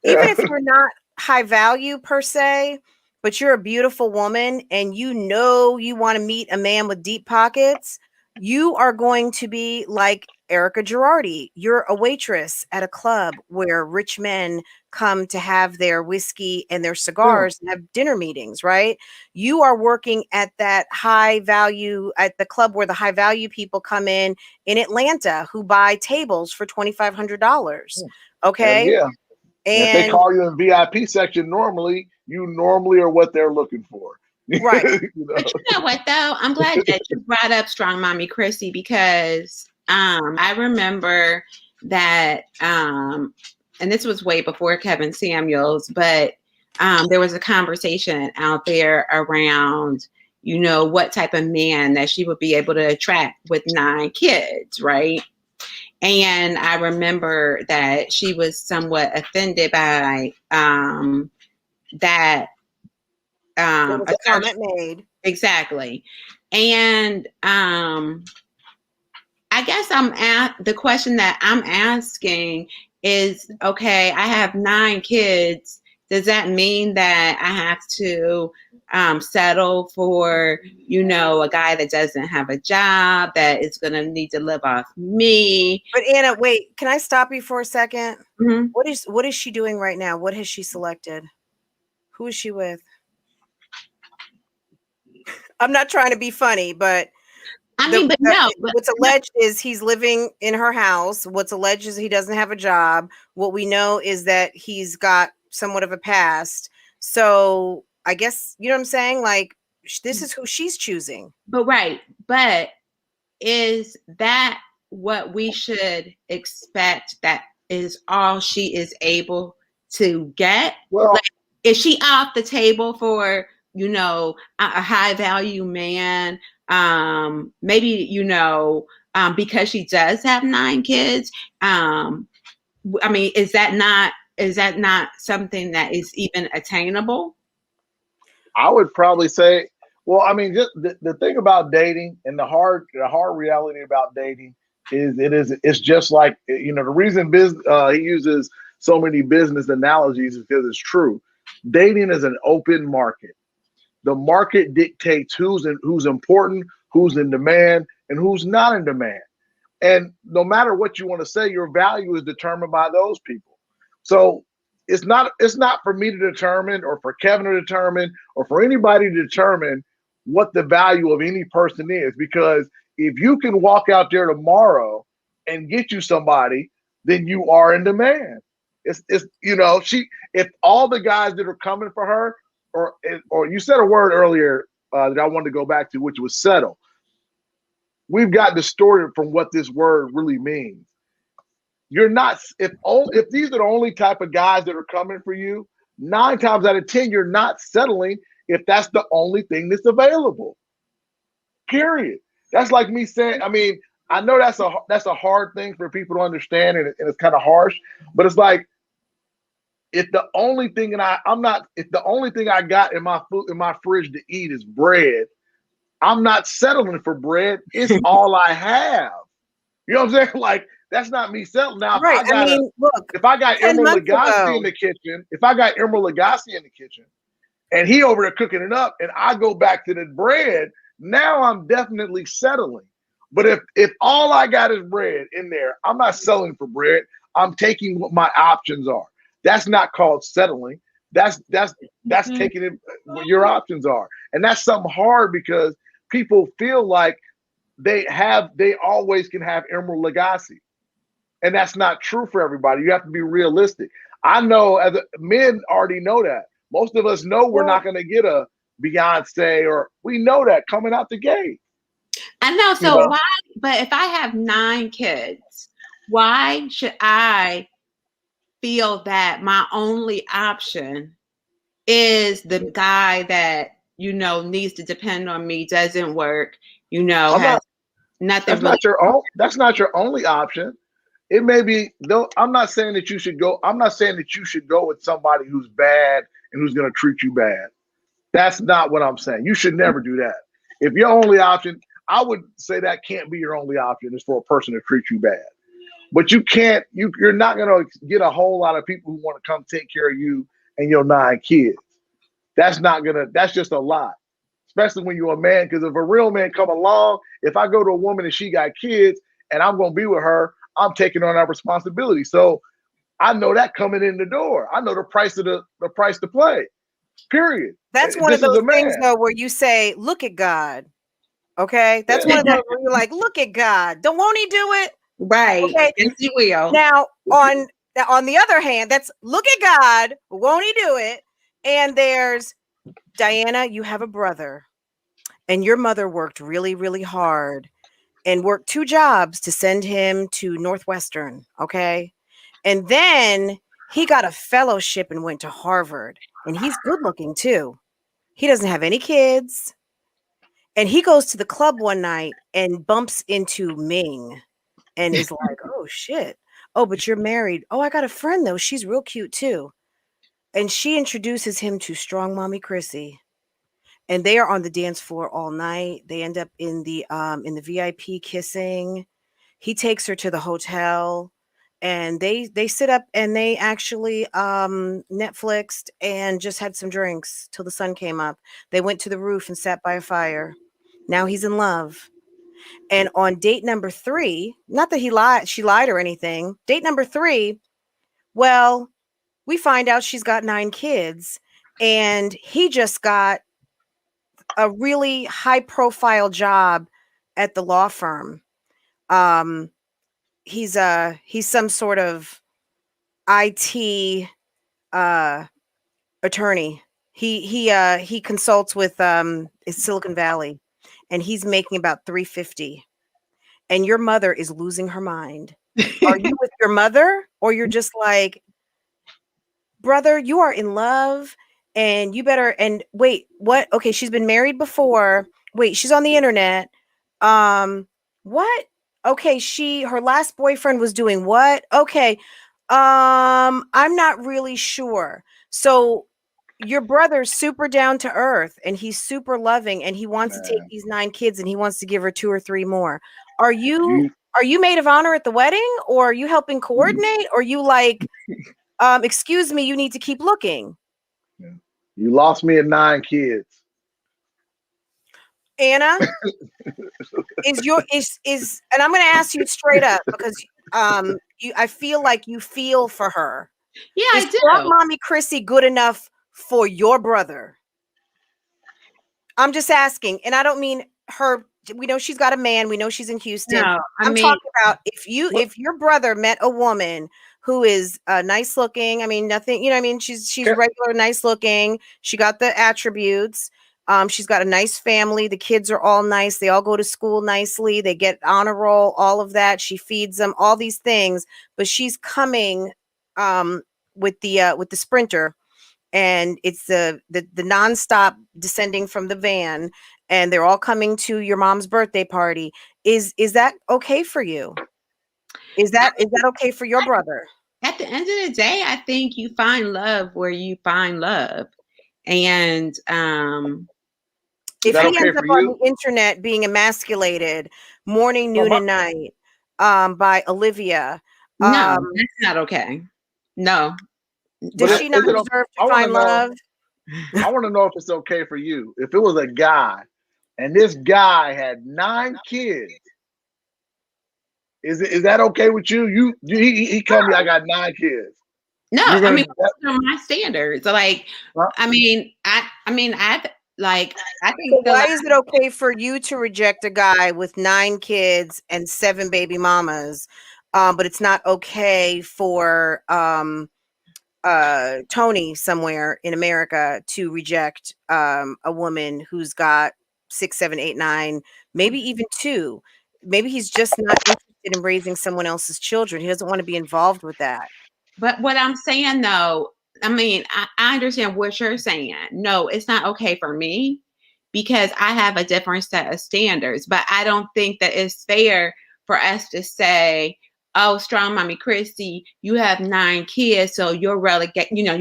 Even if you're not high value per se, but you're a beautiful woman and you know you want to meet a man with deep pockets, you are going to be like Erica Girardi. You're a waitress at a club where rich men come to have their whiskey and their cigars and have dinner meetings, right? You are working at that high value, at the club where the high value people come in Atlanta who buy tables for $2,500. Okay. Yeah. And if they call you in VIP section, normally are what they're looking for. Right. But you know what though? I'm glad that you brought up Strong Mommy Chrissy because I remember that and this was way before Kevin Samuels, but there was a conversation out there around, you know, what type of man that she would be able to attract with 9 kids, right? And I remember that she was somewhat offended by that. There was a comment made. Exactly. And I guess the question that I'm asking is, okay, I have 9 kids. Does that mean that I have to settle for, you know, a guy that doesn't have a job, that is going to need to live off me? But Anna, wait, can I stop you for a second? Mm-hmm. What is she doing right now? What has she selected? Who is she with? I'm not trying to be funny, but what's alleged is he's living in her house. What's alleged is he doesn't have a job. What we know is that he's got somewhat of a past. So I guess, you know what I'm saying? Like, this is who she's choosing. But is that what we should expect? That is all she is able to get? Well, like, is she off the table for, you know, a high value man? Maybe, you know, because she does have 9 kids. I mean, is that not something that is even attainable? I would probably say Well, I mean, just the thing about dating and the hard reality about dating is it's just like, the reason he uses so many business analogies is because it's true. Dating is an open market. The market dictates who's important, who's in demand, and who's not in demand. And no matter what you want to say, your value is determined by those people. So it's not for me to determine, or for Kevin to determine, or for anybody to determine what the value of any person is. Because if you can walk out there tomorrow and get you somebody, then you are in demand. It's she if all the guys that are coming for her, or you said a word earlier that I wanted to go back to, which was settle. We've got distorted from what this word really means. You're not if these are the only type of guys that are coming for you, 9 times out of 10, you're not settling if that's the only thing that's available. Period. That's like me saying, I mean, I know that's a hard thing for people to understand, and it's kind of harsh, but it's like, if the only thing if the only thing I got in my fridge to eat is bread, I'm not settling for bread. It's all I have. You know what I'm saying? Like, that's not me settling. Now, Right. if I got 10 Emerald months Lagasse ago. in the kitchen, if I got Emerald Lagasse in the kitchen, and he over there cooking it up, and I go back to the bread, now I'm definitely settling. But if all I got is bread in there, I'm not selling for bread. I'm taking what my options are. That's not called settling. That's taking it what your options are. And that's something hard, because people feel like they always can have Emerald Lagasse. And that's not true for everybody. You have to be realistic. I know men already know that. Most of us know we're not going to get a Beyonce, or we know that coming out the gate. I know. So why? But if I have 9 kids, why should I feel that my only option is the guy that needs to depend on me, doesn't work, has nothing? That's not your only option. It may be, though. I'm not saying that you should go. I'm not saying that you should go with somebody who's bad and who's going to treat you bad. That's not what I'm saying. You should never do that. If your only option, I would say that can't be your only option, is for a person to treat you bad. But you're not going to get a whole lot of people who want to come take care of you and your 9 kids. That's just a lot. Especially when you're a man, because if a real man come along, if I go to a woman and she got kids and I'm going to be with her, I'm taking on that responsibility. So I know that coming in the door. I know the price to play. Period. That's one of those things, though, where you say, "Look at God." Okay, that's one of those where you're like, "Look at God. Won't He do it?" Right. Okay. Yes, He will. Now, on the other hand, that's "Look at God. Won't He do it?" And there's, Diana, you have a brother, and your mother worked really, really hard and worked 2 jobs to send him to Northwestern. Okay. And then he got a fellowship and went to Harvard, and he's good looking too. He doesn't have any kids. And he goes to the club one night and bumps into Ming and is like, "Oh shit. Oh, but you're married. Oh, I got a friend though. She's real cute too." And she introduces him to Strong Mommy Chrissy. And they are on the dance floor all night. They end up in the VIP kissing. He takes her to the hotel, and they sit up and they actually Netflixed and just had some drinks till the sun came up. They went to the roof and sat by a fire. Now he's in love. And on date number 3, not that she lied or anything. Date number 3, well, we find out she's got 9 kids, and he just got a really high profile job at the law firm. He's some sort of IT attorney. He consults with Silicon Valley, and he's making about $350. And your mother is losing her mind. Are you with your mother, or you're just like, "Brother, you are in love, and you better," and wait, what? Okay, she's been married before. Wait, she's on the internet. What? Okay, her last boyfriend was doing what? Okay. I'm not really sure. So your brother's super down to earth and he's super loving and he wants to take these 9 kids and he wants to give her 2 or 3 more. Are you maid of honor at the wedding, or are you helping coordinate, or you like, excuse me, you need to keep looking? You lost me at 9 kids. Anna, and I'm going to ask you straight up because I feel like you feel for her. Yeah, is I do. Strong Mommy Chrissy good enough for your brother? I'm just asking, and I don't mean her. We know she's got a man. We know she's in Houston. No, I'm talking about if your brother met a woman who is nice looking. I mean, nothing. You know, I mean, she's regular, nice looking. She got the attributes. She's got a nice family. The kids are all nice. They all go to school nicely. They get honor roll. All of that. She feeds them. All these things. But she's coming with the Sprinter. And it's the nonstop descending from the van, and they're all coming to your mom's birthday party. Is that okay for you? Is that okay for your brother? At the end of the day, I think you find love where you find love, and if he ends up on the internet being emasculated morning, noon, and night by Olivia, no, that's not okay. No. Does she not deserve to find love? I want to know if it's okay for you. If it was a guy and this guy had 9 kids, is that okay with you? He told me I got 9 kids. No, I mean, those are my standards. Like, huh? I think. So why is it okay for you to reject a guy with 9 kids and 7 baby mamas, but it's not okay for Tony somewhere in America to reject a woman who's got 6, 7, 8, 9, maybe even 2. Maybe he's just not interested in raising someone else's children. He doesn't want to be involved with that. But what I'm saying, though, I mean, I understand what you're saying. No, it's not okay for me because I have a different set of standards. But I don't think that it's fair for us to say, oh, Strong Mommy Chrissy, you have 9 kids, so you're relegated. You know,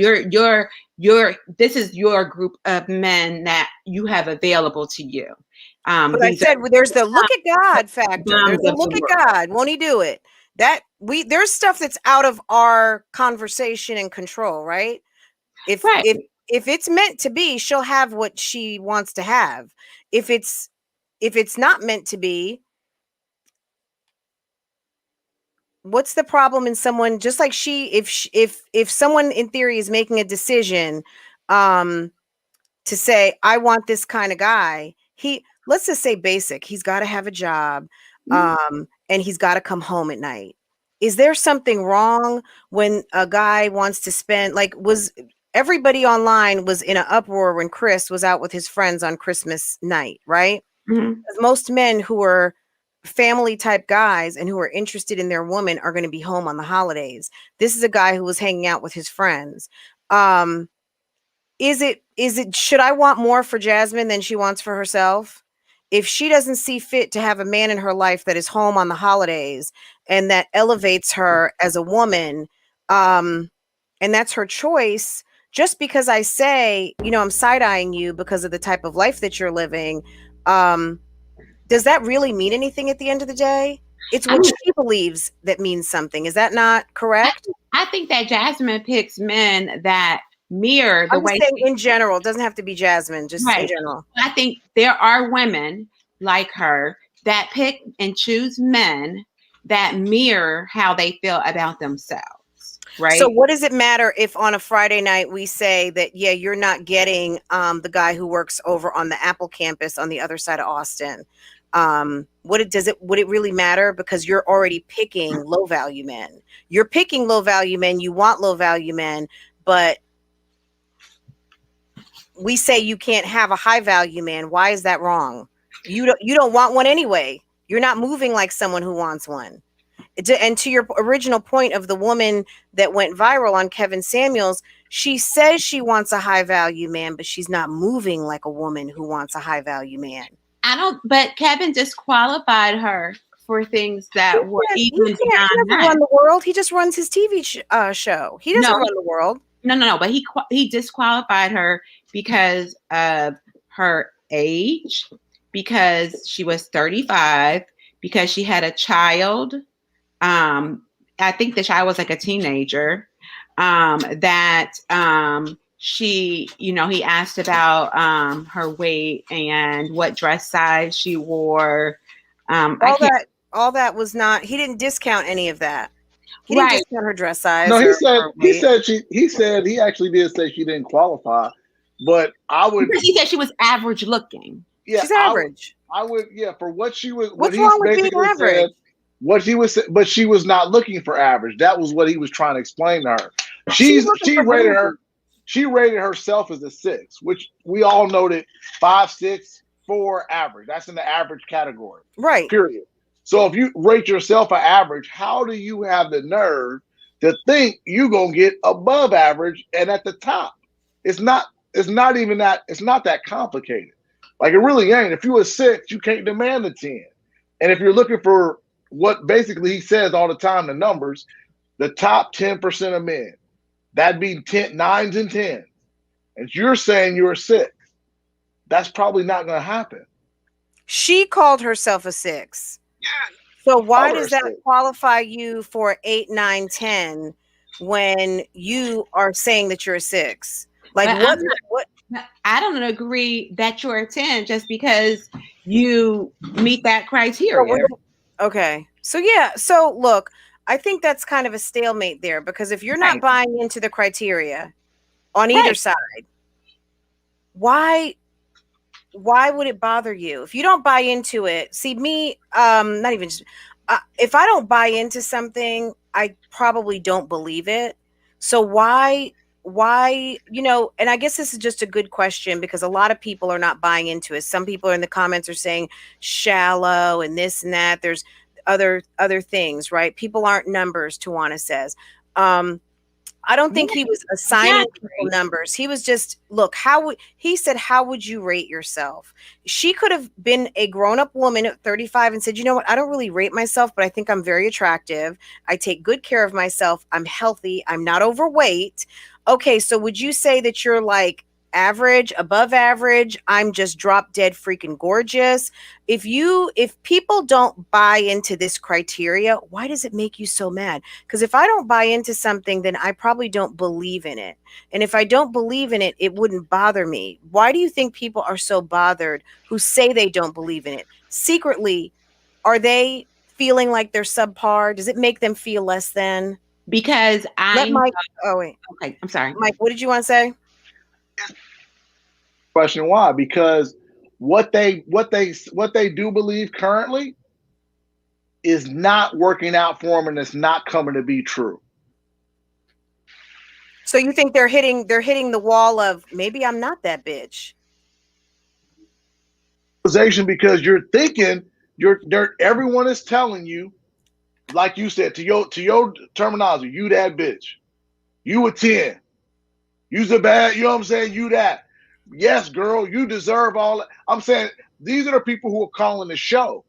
this is your group of men that you have available to you. But I said there's the look at God factor. There's the look at God. Won't he do it? There's stuff that's out of our conversation and control, right? If it's meant to be, she'll have what she wants to have. If it's not meant to be, what's the problem in someone just like if someone in theory is making a decision to say I want this kind of guy, let's just say basic, he's got to have a job and he's got to come home at night. Is there something wrong when a guy wants to spend, everybody online was in an uproar when Chris was out with his friends on Christmas night, right? Mm-hmm. Most men who are family type guys and who are interested in their woman are going to be home on the holidays. This is a guy who was hanging out with his friends. Should I want more for Jasmine than she wants for herself? If she doesn't see fit to have a man in her life that is home on the holidays and that elevates her as a woman, and that's her choice, just because I say, I'm side-eyeing you because of the type of life that you're living, does that really mean anything at the end of the day? It's what she believes that means something. Is that not correct? I think that Jasmine picks men that mirror the way in general. It doesn't have to be Jasmine, just in general. I think there are women like her that pick and choose men that mirror how they feel about themselves. Right. So what does it matter if on a Friday night we say that, you're not getting the guy who works over on the Apple campus on the other side of Austin? Would it really matter? Because you're already picking low value men. You're picking low value men. You want low value men, but we say you can't have a high value man. Why is that wrong? You don't want one anyway. You're not moving like someone who wants one. And to your original point of the woman that went viral on Kevin Samuels, she says she wants a high value man, but she's not moving like a woman who wants a high value man. But Kevin disqualified her for things that were even beyond that. He doesn't run the world. He just runs his TV show. He doesn't run the world. No. But he disqualified her because of her age, because she was 35, because she had a child. I think the child was like a teenager. That she, he asked about her weight and what dress size she wore. All that was not. He didn't discount any of that. He didn't discount her dress size. No, he said he actually did say she didn't qualify, but I would. He said she was average looking. Yeah, she's average. I would, for what she was. What's wrong with being average? What he was, but she was not looking for average. That was what he was trying to explain to her. She rated herself as a 6, which we all know that 5, 6, 4 average. That's in the average category. Right. Period. So if you rate yourself an average, how do you have the nerve to think you're gonna get above average and at the top? It's not even that. It's not that complicated. Like, it really ain't. If you a 6, you can't demand a 10. And if you're looking for what basically he says all the time, the numbers, the top 10% of men, that'd be 9s and 10s. And you're saying you're a 6. That's probably not going to happen. She called herself a 6. Yeah. So why does that qualify you for 8, 9, 10 when you are saying that you're a 6? Like, what? I don't agree that you're a 10 just because you meet that criteria. Okay. So look, I think that's kind of a stalemate there, because if you're not buying into the criteria on either side, why would it bother you? If you don't buy into it, see me, not even just, if I don't buy into something, I probably don't believe it. So why, and I guess this is just a good question, because a lot of people are not buying into it. Some people in the comments are saying shallow and this and that. There's other things, right? People aren't numbers, Tawana says. I don't think he was assigning people numbers. He was just, look, he said, how would you rate yourself? She could have been a grown-up woman at 35 and said, you know what? I don't really rate myself, but I think I'm very attractive. I take good care of myself. I'm healthy. I'm not overweight. Okay, so would you say that you're like average, above average? I'm just drop dead freaking gorgeous. If people don't buy into this criteria, why does it make you so mad? Because if I don't buy into something, then I probably don't believe in it. And if I don't believe in it, it wouldn't bother me. Why do you think people are so bothered who say they don't believe in it? Secretly, are they feeling like they're subpar? Does it make them feel less than? Because okay, I'm sorry, Mike, what did you want to say? Question why? Because what they do believe currently is not working out for them, and it's not coming to be true. So you think they're hitting the wall of, maybe I'm not that bitch? Because you're thinking everyone is telling you, like you said, to your terminology, you that bitch, you a 10, you's a bad, you know what I'm saying, you that. Yes, girl, you deserve all that. I'm saying these are the people who are calling the show.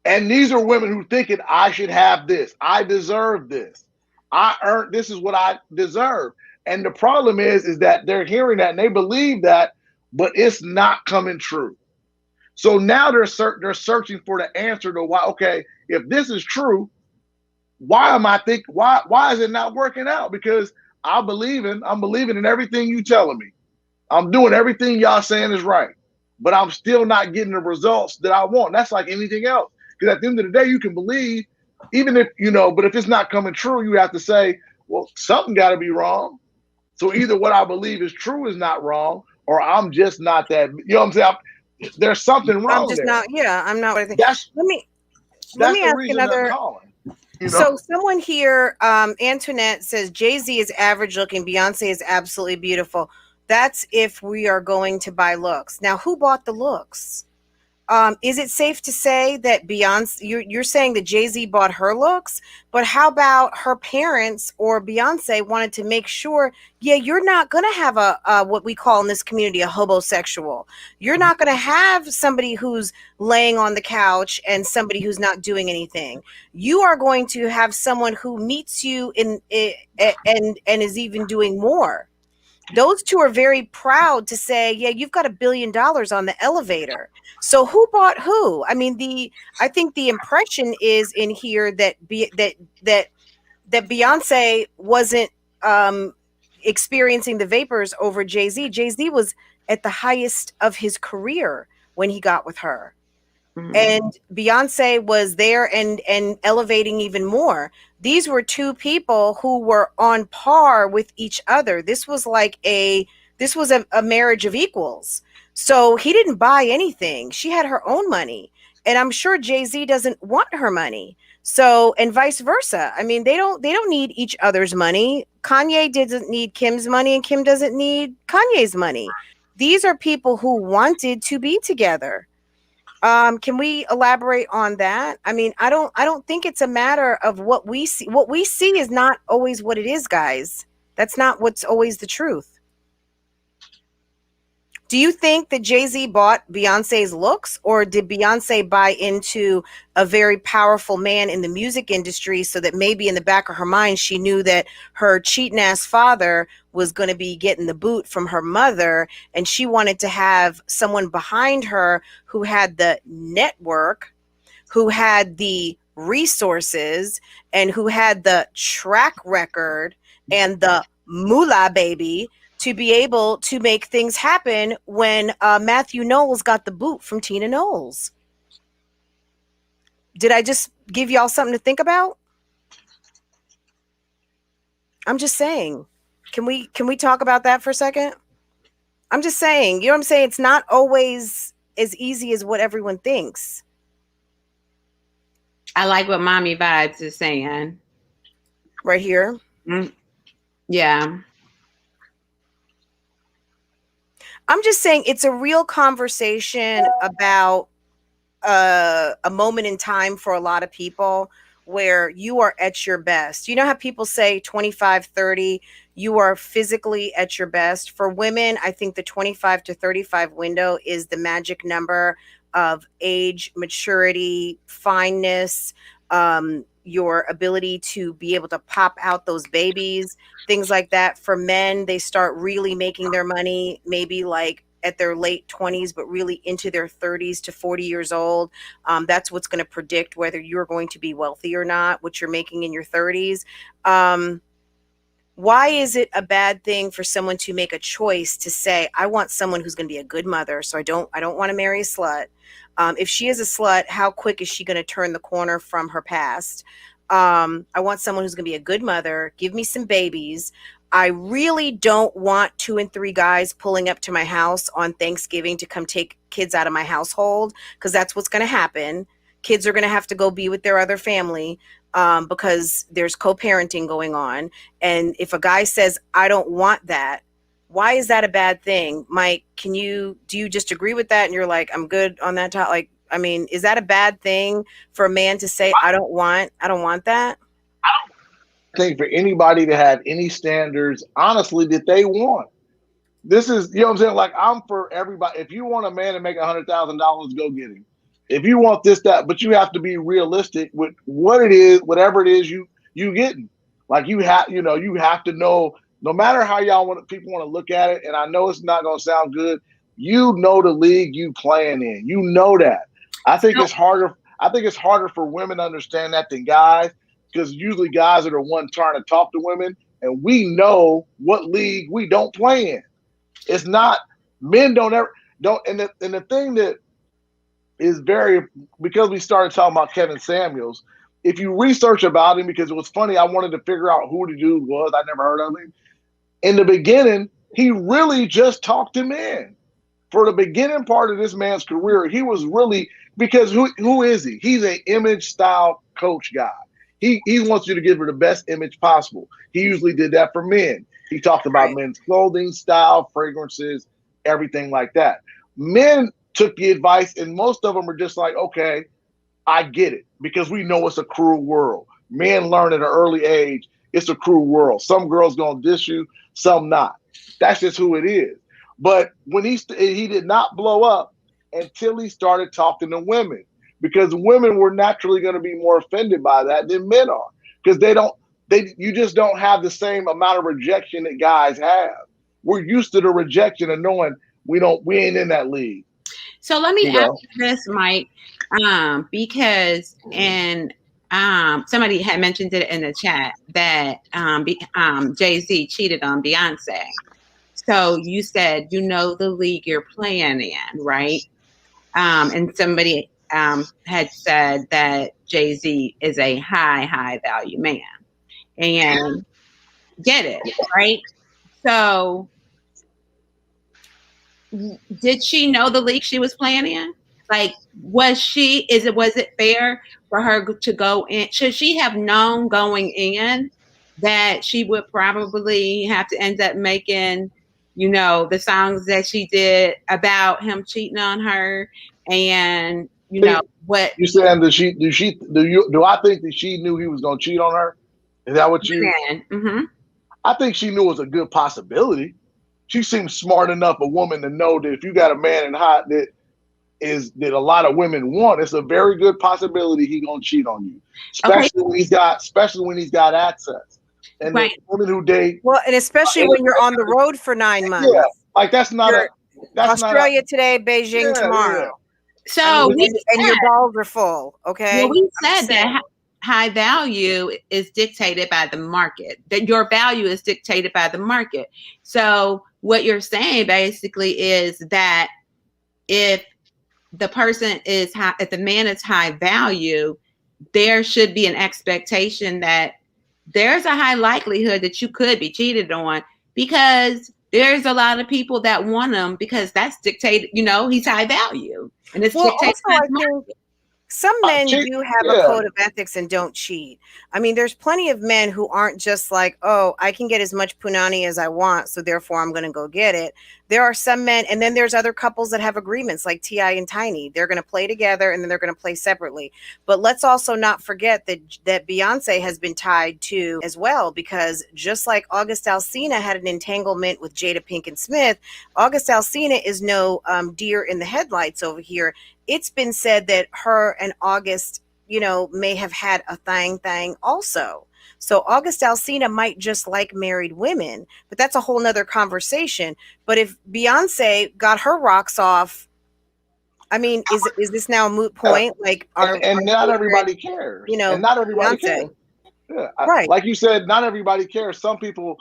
And these are women who thinking, I should have this. I deserve this. This is what I deserve. And the problem is that they're hearing that and they believe that, but it's not coming true. So now they're searching for the answer to why, okay, if this is true, why is it not working out? Because I'm believing in everything you telling me. I'm doing everything y'all saying is right, but I'm still not getting the results that I want. That's like anything else. Because at the end of the day, you can believe, even if, but if it's not coming true, you have to say, well, something got to be wrong. So either what I believe is true is not wrong, or I'm just not that, you know what I'm saying? There's something wrong there. I'm not what I think. Let me ask another. So someone here, Antoinette says, Jay-Z is average looking. Beyonce is absolutely beautiful. That's if we are going to buy looks. Now, who bought the looks? Is it safe to say that Beyonce, you're saying that Jay-Z bought her looks, but how about her parents or Beyonce wanted to make sure, yeah, you're not going to have a what we call in this community a homosexual. You're not going to have somebody who's laying on the couch and somebody who's not doing anything. You are going to have someone who meets you and is even doing more. Those two are very proud to say, yeah, you've got $1 billion on the elevator. So who bought who? I mean, I think the impression is in here that Beyonce wasn't experiencing the vapors over Jay-Z. Jay-Z was at the highest of his career when he got with her. And Beyonce was there and elevating even more. These were two people who were on par with each other. This was a marriage of equals. So he didn't buy anything. She had her own money. And I'm sure Jay-Z doesn't want her money. So, and vice versa. I mean, they don't need each other's money. Kanye doesn't need Kim's money and Kim doesn't need Kanye's money. These are people who wanted to be together. Can we elaborate on that? I mean, I don't think it's a matter of what we see. What we see is not always what it is, guys. That's not what's always the truth. Do you think that Jay-Z bought Beyonce's looks, or did Beyonce buy into a very powerful man in the music industry so that maybe in the back of her mind she knew that her cheating ass father was going to be getting the boot from her mother, and she wanted to have someone behind her who had the network, who had the resources, and who had the track record and the moolah baby to be able to make things happen when Matthew Knowles got the boot from Tina Knowles? Did I just give y'all something to think about? I'm just saying. Can we talk about that for a second? I'm just saying, you know what I'm saying? It's not always as easy as what everyone thinks. I like what Mommy Vibes is saying. Right here? Yeah. I'm just saying it's a real conversation about a moment in time for a lot of people where you are at your best. You know how people say 25, 30, you are physically at your best. For women, I think the 25 to 35 window is the magic number of age, maturity, fineness, your ability to be able to pop out those babies, things like that. For men, they start really making their money, maybe like at their late 20s, but really into their 30s to 40 years old. That's what's going to predict whether you're going to be wealthy or not, what you're making in your 30s. Why is it a bad thing for someone to make a choice to say, I want someone who's going to be a good mother, so I don't want to marry a slut? If she is a slut, how quick is she going to turn the corner from her past? I want someone who's going to be a good mother, give me some babies. I really don't want 2 and 3 guys pulling up to my house on Thanksgiving to come take kids out of my household, because that's what's going to happen. Kids are going to have to go be with their other family because there's co-parenting going on. And if a guy says, I don't want that, why is that a bad thing? Mike, do you just agree with that? And you're like, I'm good on that topic. Like, I mean, is that a bad thing for a man to say, I don't want that? I think for anybody to have any standards, honestly, that they want. This is, you know what I'm saying? Like, I'm for everybody. If you want a man to make $100,000, go get him. If you want this, that, but you have to be realistic with what it is, whatever it is you getting. Like, you have to know, no matter how people want to look at it, and I know it's not going to sound good, you know the league you playing in. You know that. I think it's harder for women to understand that than guys, because usually guys are the ones trying to talk to women, and we know what league we don't play in. It's not, men don't. And the thing that is because we started talking about Kevin Samuels, if you research about him, because it was funny, I wanted to figure out who the dude was. I never heard of him. In the beginning, he really just talked him in. For the beginning part of this man's career, he was really, because who is he? He's an image style coach guy. He wants you to give her the best image possible. He usually did that for men. He talked about men's clothing style, fragrances, everything like that. Men took the advice, and most of them are just like, okay, I get it, because we know it's a cruel world. Men learn at an early age it's a cruel world. Some girls gonna diss you, some not. That's just who it is. But when he did not blow up until he started talking to women, because women were naturally going to be more offended by that than men are, because you just don't have the same amount of rejection that guys have. We're used to the rejection of knowing we ain't in that league. So let me ask you this, Mike, because somebody had mentioned it in the chat that Jay-Z cheated on Beyonce. So you said you know the league you're playing in, right? And somebody had said that Jay-Z is a high value man, and get it, right? So did she know the league she was playing in? Like, was it fair for her to go in? Should she have known going in that she would probably have to end up making, the songs that she did about him cheating on her? And what you saying? Do I think that she knew he was going to cheat on her? Is that what you? Mm-hmm. I think she knew it was a good possibility. She seems smart enough a woman to know that if you got a man in hot that a lot of women want, it's a very good possibility he's gonna cheat on you, especially when he's got access. And right. the women who date, well, and especially when you're on the road for 9 months. Yeah, like that's Australia today, Beijing tomorrow. Yeah. So your balls are full. Okay. Well, we said that high value is dictated by the market. That your value is dictated by the market. So what you're saying basically is that if the person is high, if the man is high value, there should be an expectation that there's a high likelihood that you could be cheated on, because there's a lot of people that want him because that's dictated, he's high value. And it's dictated by the market. Some men do have a code of ethics and don't cheat. I mean, there's plenty of men who aren't just like, oh, I can get as much punani as I want, so therefore I'm going to go get it. There are some men, and then there's other couples that have agreements like T.I. and Tiny. They're going to play together and then they're going to play separately. But let's also not forget that Beyonce has been tied to as well, because just like August Alsina had an entanglement with Jada Pinkett Smith, August Alsina is no deer in the headlights over here. It's been said that her and August, may have had a thing also. So August Alsina might just like married women, but that's a whole nother conversation. But if Beyonce got her rocks off, I mean, is this now a moot point? Like, not everybody cares. And not everybody cares. Yeah, right. Like you said, not everybody cares. Some people,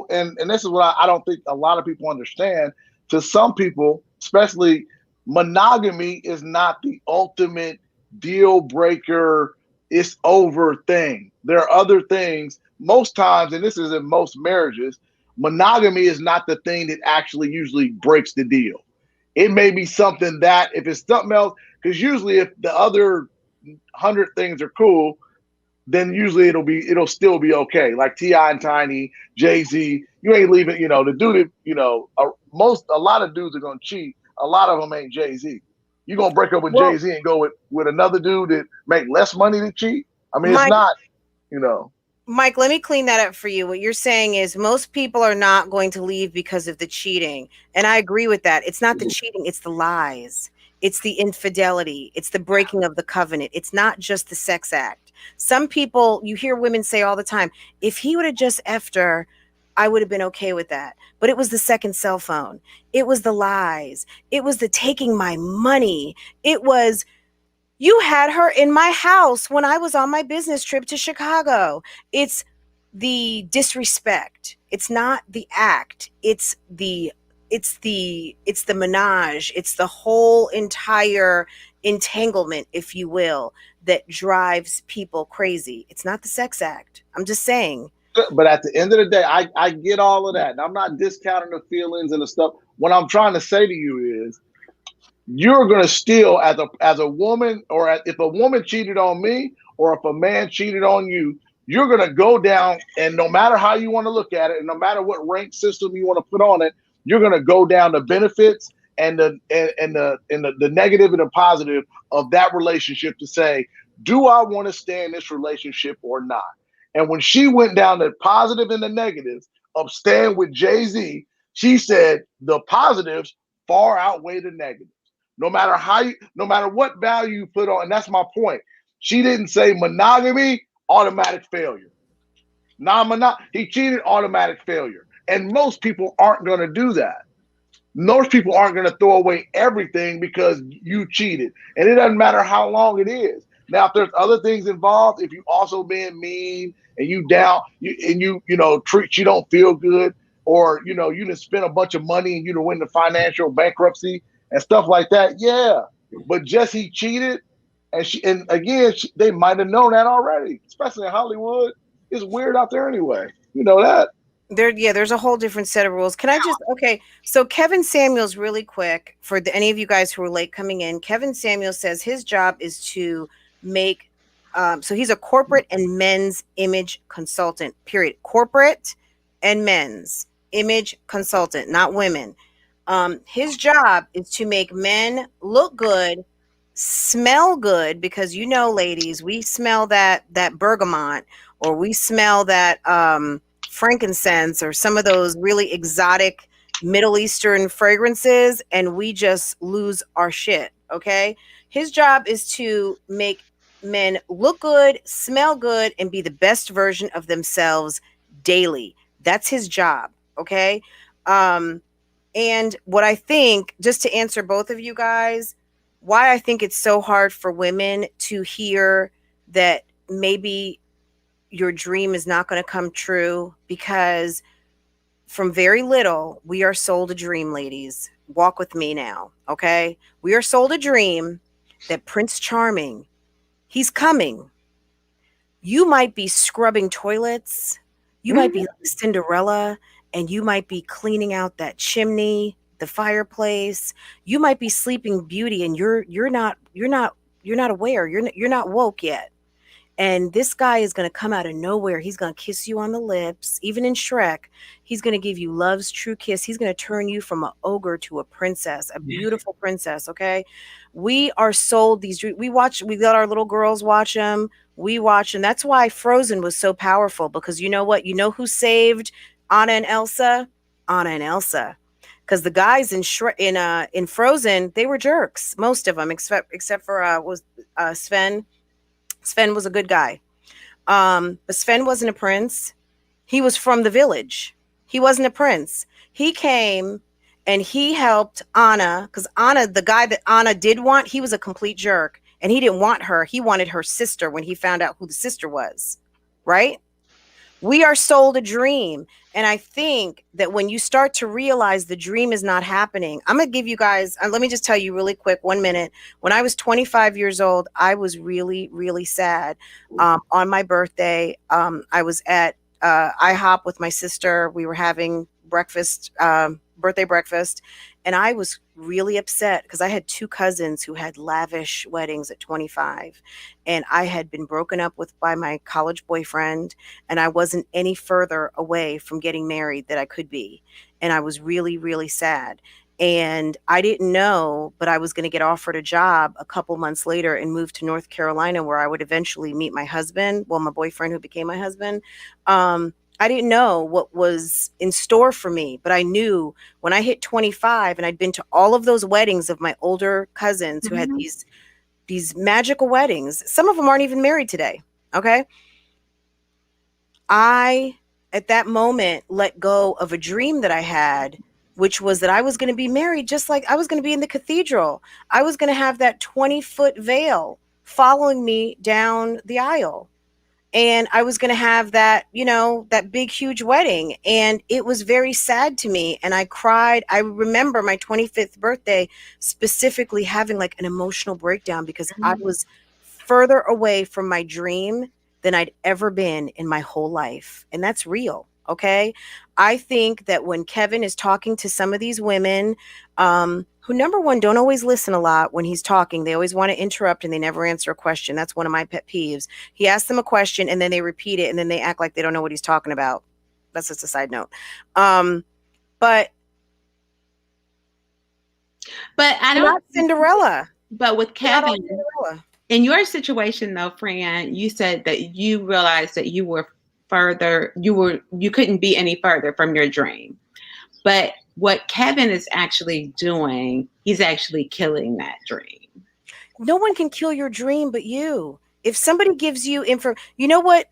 and this is what I don't think a lot of people understand. To some people, especially, monogamy is not the ultimate deal breaker, it's over thing. There are other things. Most times, and this is in most marriages, monogamy is not the thing that actually usually breaks the deal. It may be something that, if it's something else, because usually if the other 100 things are cool, then usually it'll still be okay. Like T.I. and Tiny, Jay-Z, you ain't leaving, the dude that, a lot of dudes are gonna cheat. A lot of them ain't Jay-Z. You're going to break up with Jay-Z and go with another dude that make less money to cheat? I mean, Mike, it's not, Mike, let me clean that up for you. What you're saying is most people are not going to leave because of the cheating. And I agree with that. It's not the cheating, it's the lies. It's the infidelity. It's the breaking of the covenant. It's not just the sex act. Some people, you hear women say all the time, if he would have just effed her, I would have been okay with that. But it was the second cell phone. It was the lies. It was the taking my money. It was, you had her in my house when I was on my business trip to Chicago. It's the disrespect. It's not the act. It's the menage. It's the whole entire entanglement, if you will, that drives people crazy. It's not the sex act. I'm just saying. But at the end of the day, I get all of that. And I'm not discounting the feelings and the stuff. What I'm trying to say to you is, you're going to still, as a woman, or if a woman cheated on me, or if a man cheated on you, you're going to go down, and no matter how you want to look at it, and no matter what rank system you want to put on it, you're going to go down the benefits and the negative and the positive of that relationship to say, do I want to stay in this relationship or not? And when she went down the positive and the negatives of staying with Jay-Z, she said the positives far outweigh the negatives. No matter no matter what value you put on, and that's my point. She didn't say monogamy, automatic failure. He cheated, automatic failure. And most people aren't going to do that. Most people aren't going to throw away everything because you cheated. And it doesn't matter how long it is. Now, if there's other things involved, if you also being mean and you treat you don't feel good, or you didn't spend a bunch of money and you win the financial bankruptcy and stuff like that, yeah. But just he cheated, and again, they might have known that already, especially in Hollywood. It's weird out there anyway. You know that. There's a whole different set of rules. Can I just, so Kevin Samuels, really quick, for any of you guys who are late coming in, Kevin Samuels says his job is to make, so he's a corporate and men's image consultant, period. Corporate and men's image consultant, not women. His job is to make men look good, smell good, because ladies, we smell that bergamot, or we smell that frankincense, or some of those really exotic Middle Eastern fragrances, and we just lose our shit. Okay, his job is to make men look good, smell good, and be the best version of themselves daily. That's his job. Okay. And what I think, just to answer both of you guys, why I think it's so hard for women to hear that maybe your dream is not going to come true, because from very little, we are sold a dream, ladies. Walk with me now, okay? We are sold a dream that Prince Charming, he's coming. You might be scrubbing toilets. You might be like Cinderella, and you might be cleaning out that chimney, the fireplace. You might be Sleeping Beauty, and you're not aware. You're not woke yet. And this guy is going to come out of nowhere. He's going to kiss you on the lips. Even in Shrek, he's going to give you love's true kiss. He's going to turn you from an ogre to a princess, a beautiful princess. Okay. We are sold these dreams. We let our little girls watch them. We watch them. That's why Frozen was so powerful, because you know what? You know who saved Anna and Elsa? Anna and Elsa. Because the guys in Frozen, they were jerks. Most of them, except for Sven. Sven was a good guy. But Sven wasn't a prince. He was from the village. He wasn't a prince. He came and he helped Anna, because Anna, the guy that Anna did want, he was a complete jerk. And he didn't want her. He wanted her sister when he found out who the sister was. Right? We are sold a dream. And I think that when you start to realize the dream is not happening, I'm going to give you guys, let me just tell you really quick, 1 minute. When I was 25 years old, I was really, really sad. On my birthday, I was at IHOP with my sister. We were having breakfast, birthday breakfast. And I was really upset because I had 2 cousins who had lavish weddings at 25. And I had been broken up with by my college boyfriend. And I wasn't any further away from getting married than I could be. And I was really, really sad. And I didn't know, but I was going to get offered a job a couple months later and move to North Carolina, where I would eventually meet my husband. Well, my boyfriend, who became my husband. I didn't know what was in store for me, but I knew when I hit 25 and I'd been to all of those weddings of my older cousins who had these magical weddings. Some of them aren't even married today. Okay. I, at that moment, let go of a dream that I had, which was that I was going to be married, just like I was going to be in the cathedral. I was going to have that 20-foot veil following me down the aisle. And I was going to have that, that big, huge wedding. And it was very sad to me. And I cried. I remember my 25th birthday specifically having like an emotional breakdown, because I was further away from my dream than I'd ever been in my whole life. And that's real. Okay. I think that when Kevin is talking to some of these women, who, number one, don't always listen a lot when he's talking. They always want to interrupt and they never answer a question. That's one of my pet peeves. He asks them a question and then they repeat it and then they act like they don't know what he's talking about. That's just a side note. But But I You're don't. not Cinderella. But with You're not all Kevin, Cinderella. in your situation though, Fran, you said that you realized that you were further. You couldn't be any further from your dream. But what Kevin is actually doing, he's actually killing that dream. No one can kill your dream but you. If somebody gives you info, you know what?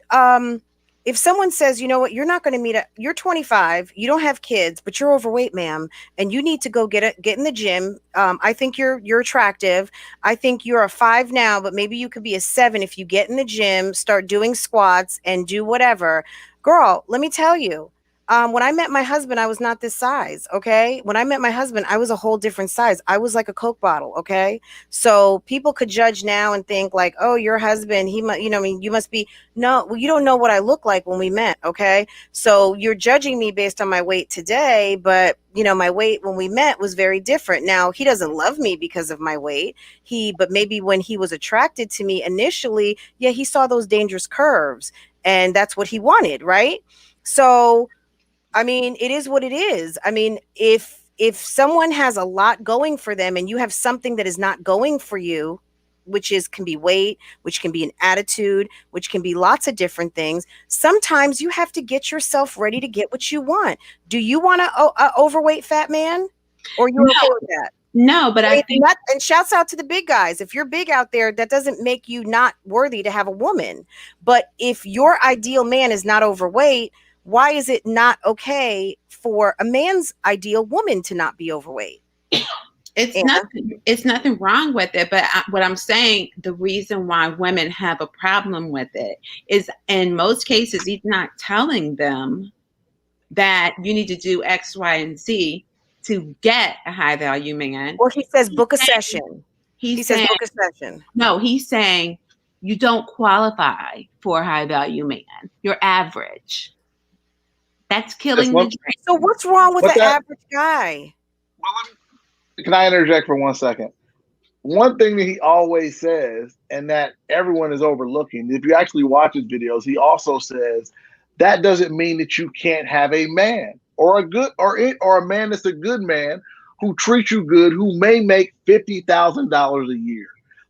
If someone says, you know what, you're not going to meet you're 25, you don't have kids, but you're overweight, ma'am, and you need to go get in the gym. I think you're attractive. I think you're a 5 now, but maybe you could be a 7 if you get in the gym, start doing squats and do whatever. Girl, let me tell you. When I met my husband, I was not this size. Okay. When I met my husband, I was a whole different size. I was like a Coke bottle. Okay. So people could judge now and think like, oh, your husband, he must, I mean, you must be, no, well, you don't know what I look like when we met. Okay. So you're judging me based on my weight today, but my weight when we met was very different. Now he doesn't love me because of my weight. But maybe when he was attracted to me initially, yeah, he saw those dangerous curves and that's what he wanted. Right. So, I mean, it is what it is. I mean, if someone has a lot going for them and you have something that is not going for you, which can be weight, which can be an attitude, which can be lots of different things, sometimes you have to get yourself ready to get what you want. Do you want an overweight fat man? Or you're okay with that? No, but I think, and shouts out to the big guys. If you're big out there, that doesn't make you not worthy to have a woman. But if your ideal man is not overweight, why is it not okay for a man's ideal woman to not be overweight? It's nothing wrong with it. But what I'm saying, the reason why women have a problem with it is in most cases, he's not telling them that you need to do X, Y, and Z to get a high value man. Or he says book a session. He says book a session. No, he's saying you don't qualify for a high value man. You're average. That's killing the dream. So what's wrong with the average guy? Can I interject for 1 second? One thing that he always says, and that everyone is overlooking, if you actually watch his videos, he also says that doesn't mean that you can't have a man or a man that's a good man who treats you good, who may make $50,000 a year.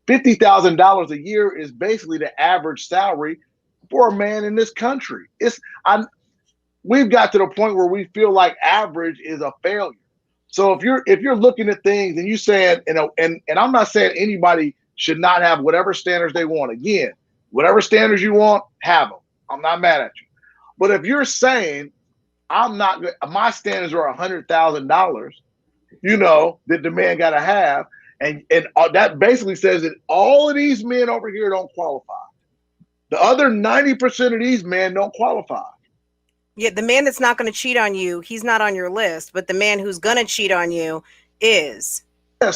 $50,000 a year is basically the average salary for a man in this country. We've got to the point where we feel like average is a failure. So if you're looking at things and you saying, and I'm not saying anybody should not have whatever standards they want. Again, whatever standards you want, have them. I'm not mad at you. But if you're saying my standards are $100,000, that the man got to have, and that basically says that all of these men over here don't qualify. The other 90% of these men don't qualify. Yeah, the man that's not going to cheat on you, he's not on your list, but the man who's going to cheat on you is. Yeah,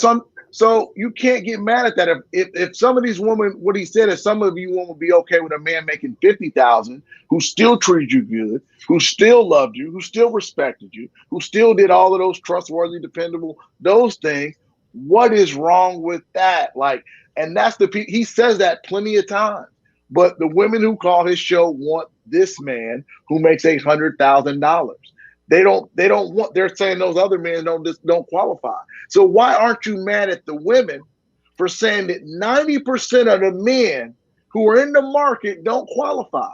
so you can't get mad at that. If some of these women, what he said is some of you women will be okay with a man making $50,000 who still treated you good, who still loved you, who still respected you, who still did all of those trustworthy, dependable, those things. What is wrong with that? And that's he says that plenty of times. But the women who call his show want this man who makes $100,000. They don't want. They're saying those other men don't qualify. So why aren't you mad at the women for saying that 90% of the men who are in the market don't qualify?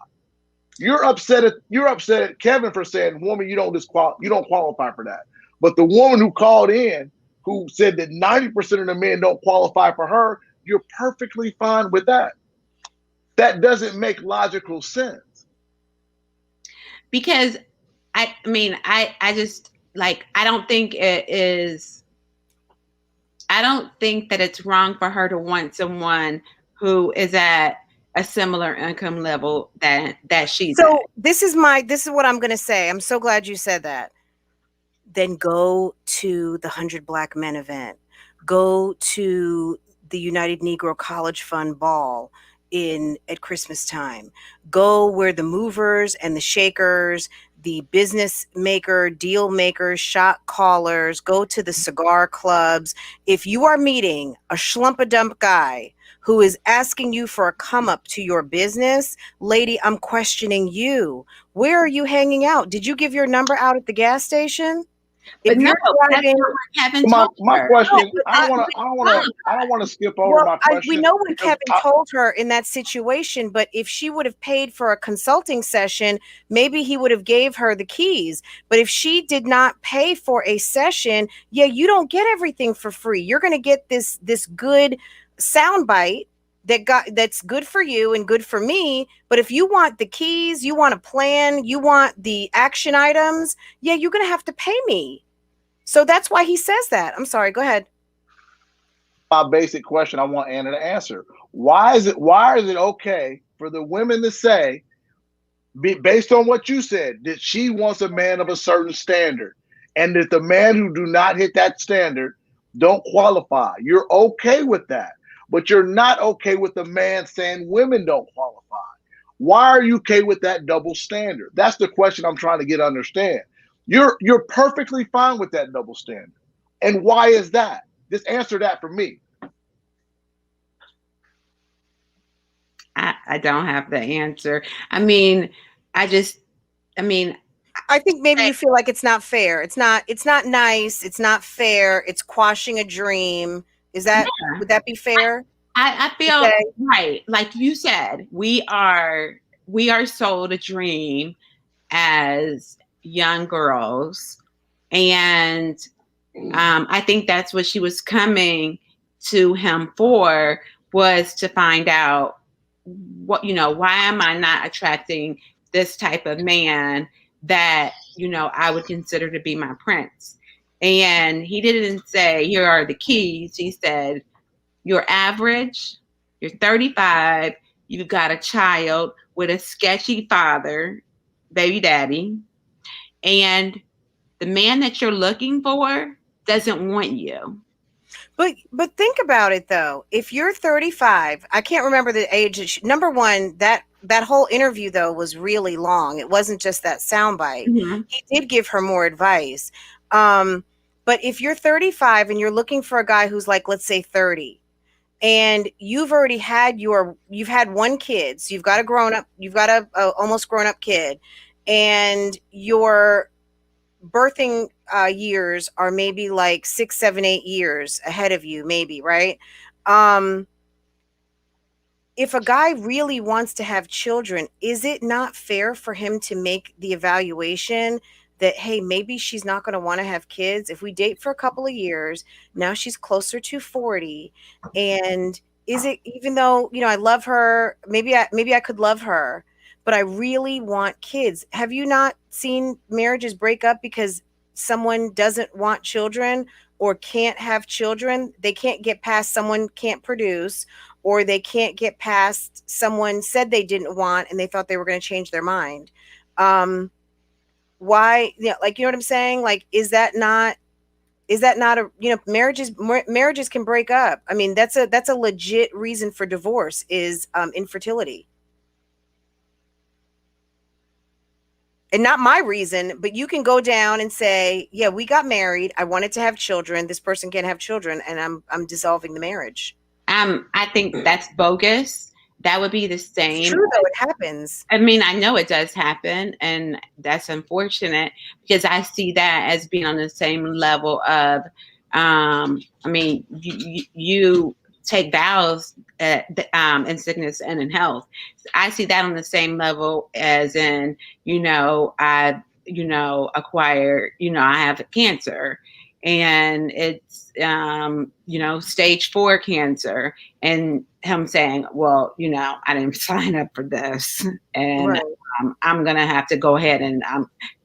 You're upset at Kevin for saying, "Woman, you don't qualify for that." But the woman who called in who said that 90% of the men don't qualify for her, you're perfectly fine with that. That doesn't make logical sense. Because I just I don't think that it's wrong for her to want someone who is at a similar income level that she's so at. This is what I'm going to say. I'm so glad you said that. Then go to the 100 Black Men event. Go to the United Negro College Fund ball at Christmas time. Go where the movers and the shakers, the business maker, deal makers, shot callers, go to the cigar clubs. If you are meeting a schlump-a-dump guy who is asking you for a come up to your business, lady, I'm questioning you. Where are you hanging out? Did you give your number out at the gas station? If But no, you're that's driving, not what Kevin My told my her. question, no, but I don't want to skip over my we question know what because Kevin told her in that situation, but if she would have paid for a consulting session, maybe he would have gave her the keys. But if she did not pay for a session, yeah, you don't get everything for free. You're going to get this good soundbite that's good for you and good for me. But if you want the keys, you want a plan, you want the action items, yeah, you're going to have to pay me. So that's why he says that. I'm sorry. Go ahead. my basic question I want Anna to answer. Why is it okay for the women to say, based on what you said, that she wants a man of a certain standard, and that the man who do not hit that standard don't qualify? You're okay with that, but you're not okay with the man saying women don't qualify. Why are you okay with that double standard? That's the question I'm trying to get understand. You're perfectly fine with that double standard. And why is that? Just answer that for me. I don't have the answer. I mean, I think maybe you feel like it's not fair. It's not nice. It's not fair. It's quashing a dream. Would that be fair? I feel right. Like you said, we are sold a dream as young girls. And I think that's what she was coming to him for, was to find out why am I not attracting this type of man that, I would consider to be my prince. And he didn't say, here are the keys. He said, you're average, you're 35, you've got a child with a sketchy father, baby daddy, and the man that you're looking for doesn't want you. But think about it though. If you're 35, I can't remember the age. Number one, that whole interview though was really long. It wasn't just that soundbite. Mm-hmm. He did give her more advice. But if you're 35 and you're looking for a guy who's like, let's say 30, and you've already had you've had one kid, so you've got a almost grown up kid, and your birthing years are maybe like 6, 7, 8 years ahead of you, maybe, right? If a guy really wants to have children, is it not fair for him to make the evaluation that, hey, maybe she's not going to want to have kids? If we date for a couple of years, now she's closer to 40, and is it, even though, I love her, maybe I could love her, but I really want kids. Have you not seen marriages break up because someone doesn't want children or can't have children? They can't get past someone can't produce, or they can't get past someone said they didn't want and they thought they were going to change their mind. Why, like, you know what I'm saying? Like, is that not a, marriages can break up. I mean, that's a legit reason for divorce, is infertility. And not my reason, but you can go down and say, yeah, we got married, I wanted to have children, this person can't have children, and I'm dissolving the marriage. I think that's bogus. That would be the same. It's true, though. It happens. I mean, I know it does happen, and that's unfortunate, because I see that as being on the same level of, I mean, you take vows in sickness and in health. I see that on the same level as in, I, acquired, I have cancer, and it's, stage 4 cancer, and him saying, well, I didn't sign up for this, and right. I'm going to have to go ahead and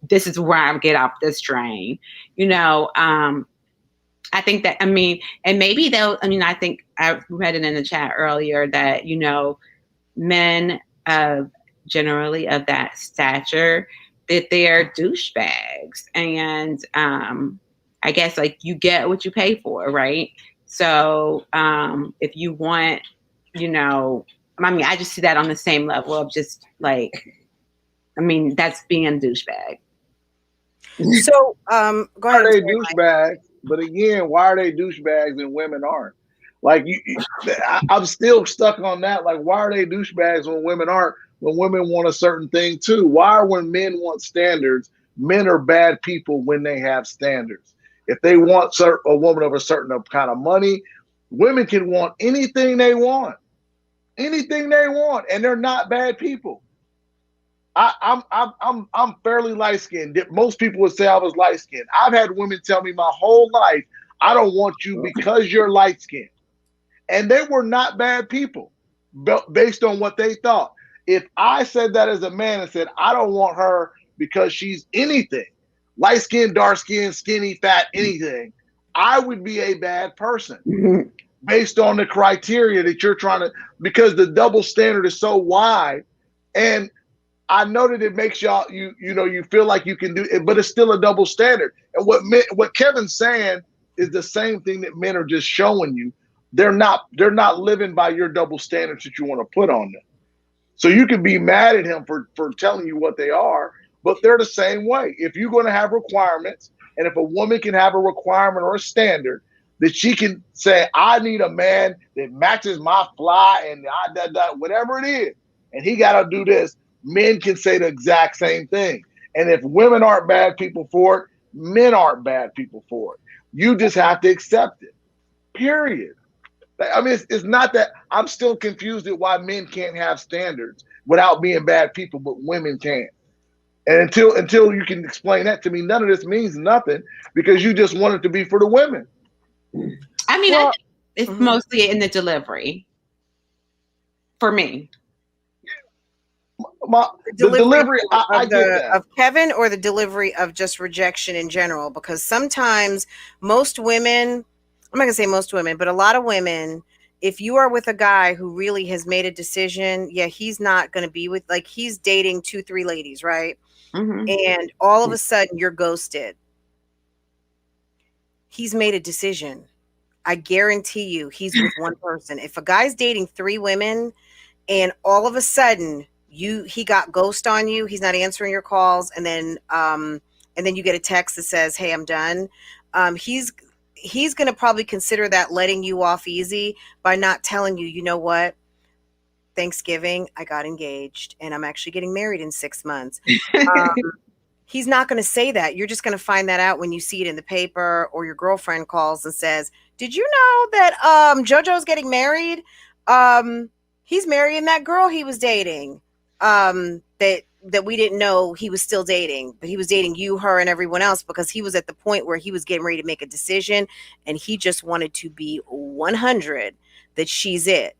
this is where I get off this train, I think that, and maybe I think I read it in the chat earlier that, men generally of that stature, that they're douchebags. And I guess, like, you get what you pay for, right? So if you want, I just see that on the same level of just like, that's being a douchebag. So go ahead. Why are they douchebags? But again, why are they douchebags and women aren't? Like, I'm still stuck on that. Like, why are they douchebags when women aren't? When women want a certain thing too? Why, when men want standards, Men are bad people when they have standards. If they want a woman of a certain kind of money, women can want anything they want, and they're not bad people. I'm fairly light skinned. Most people would say I was light skinned. I've had women tell me my whole life, I don't want you because you're light skinned, and they were not bad people based on what they thought. If I said that as a man and said I don't want her because she's anything, light skinned, dark skinned, skinny, fat, anything, I would be a bad person based on the criteria that you're trying to, because the double standard is so wide. And I know that it makes y'all, you feel like you can do it, but it's still a double standard. And what Kevin's saying is the same thing that men are just showing you. They're not living by your double standards that you want to put on them. So you can be mad at him for telling you what they are, but they're the same way. If you're going to have requirements, and if a woman can have a requirement or a standard that she can say, I need a man that matches my fly and whatever it is, and he got to do this, men can say the exact same thing. And if women aren't bad people for it, men aren't bad people for it. You just have to accept it, period. I mean, it's not that I'm still confused at why men can't have standards without being bad people, but women can. And until you can explain that to me, none of this means nothing, because you just want it to be for the women. I mean, I think it's mostly in the delivery for me. The delivery I get that. Of Kevin, or the delivery of just rejection in general, because sometimes most women, I'm not gonna say most women, but a lot of women, if you are with a guy who really has made a decision, he's not going to be with, like, he's dating 2-3 ladies, right? Mm-hmm. And all of a sudden you're ghosted. He's made a decision. I guarantee you he's with one person. If a guy's dating 3 women and all of a sudden he got ghost on you, he's not answering your calls, and then you get a text that says, hey, I'm done. He's going to probably consider that letting you off easy by not telling you, you know what, Thanksgiving, I got engaged and I'm actually getting married in 6 months. He's not going to say that. You're just going to find that out when you see it in the paper, or your girlfriend calls and says, did you know that JoJo's getting married? He's marrying that girl he was dating that we didn't know he was still dating, but he was dating you, her, and everyone else, because he was at the point where he was getting ready to make a decision, and he just wanted to be 100 that she's it.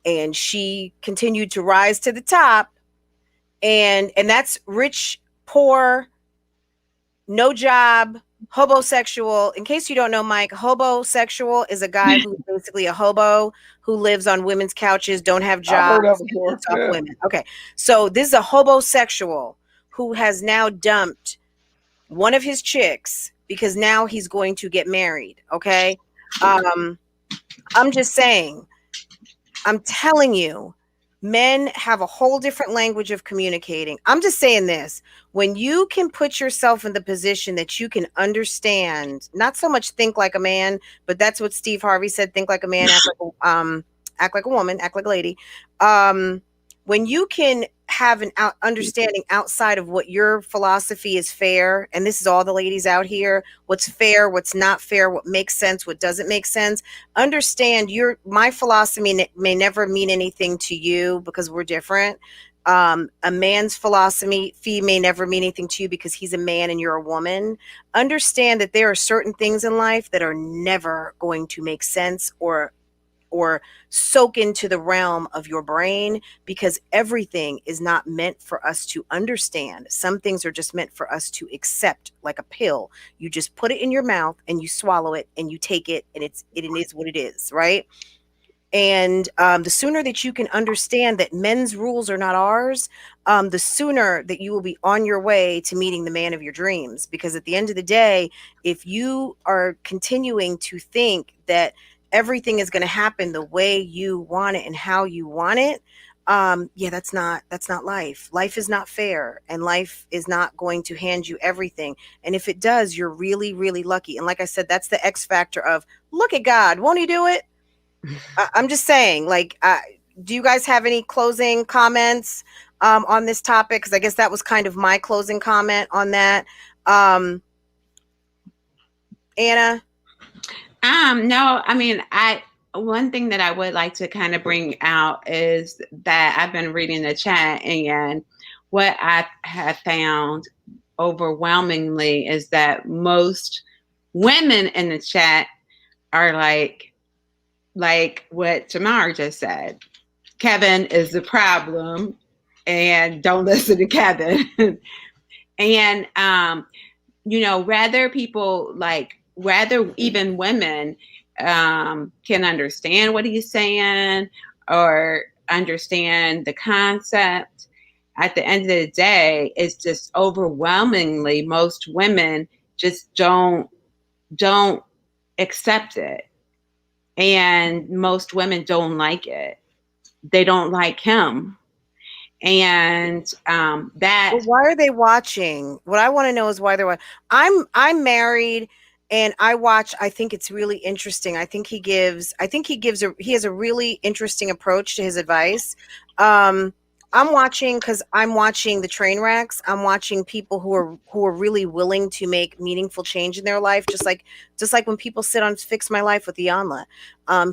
And she continued to rise to the top. And that's rich, poor, no job, hobosexual. In case you don't know, Mike, hobosexual is a guy who's basically a hobo who lives on women's couches, don't have jobs, women. Okay, so this is a hobosexual who has now dumped one of his chicks because now he's going to get married. Okay, I'm just saying, I'm telling you, men have a whole different language of communicating. I'm just saying this. When you can put yourself in the position that you can understand, not so much think like a man, but that's what Steve Harvey said, think like a man, act like a woman, act like a lady. When you can have an understanding outside of what your philosophy is fair, and this is all the ladies out here, what's fair, what's not fair, what makes sense, what doesn't make sense. Understand my philosophy may never mean anything to you because we're different. A man's philosophy may never mean anything to you because he's a man and you're a woman. Understand that there are certain things in life that are never going to make sense or soak into the realm of your brain, because everything is not meant for us to understand. Some things are just meant for us to accept, like a pill. You just put it in your mouth and you swallow it and you take it, and it is what it is, right? And the sooner that you can understand that men's rules are not ours, the sooner that you will be on your way to meeting the man of your dreams. Because at the end of the day, if you are continuing to think that everything is going to happen the way you want it and how you want it, that's not life. Life is not fair, and life is not going to hand you everything. And if it does, you're really, really lucky. And like I said, that's the X factor of, look at God, won't he do it? I'm just saying, like, do you guys have any closing comments? on this topic, because I guess that was kind of my closing comment on that. Anna? No, I mean, one thing that I would like to kind of bring out is that I've been reading the chat, and what I have found overwhelmingly is that most women in the chat are like what Tamar just said. Kevin is the problem, and don't listen to Kevin. And rather even women can understand what he's saying or understand the concept. At the end of the day, it's just overwhelmingly most women just don't accept it. And most women don't like it. They don't like him. And that. Well, why are they watching? What I want to know is why they're watching. I'm married and I watch. I think it's really interesting. I think he has a really interesting approach to his advice. I'm watching because I'm watching the train wrecks. I'm watching people who are really willing to make meaningful change in their life. Just like when people sit on Fix My Life with Iyanla.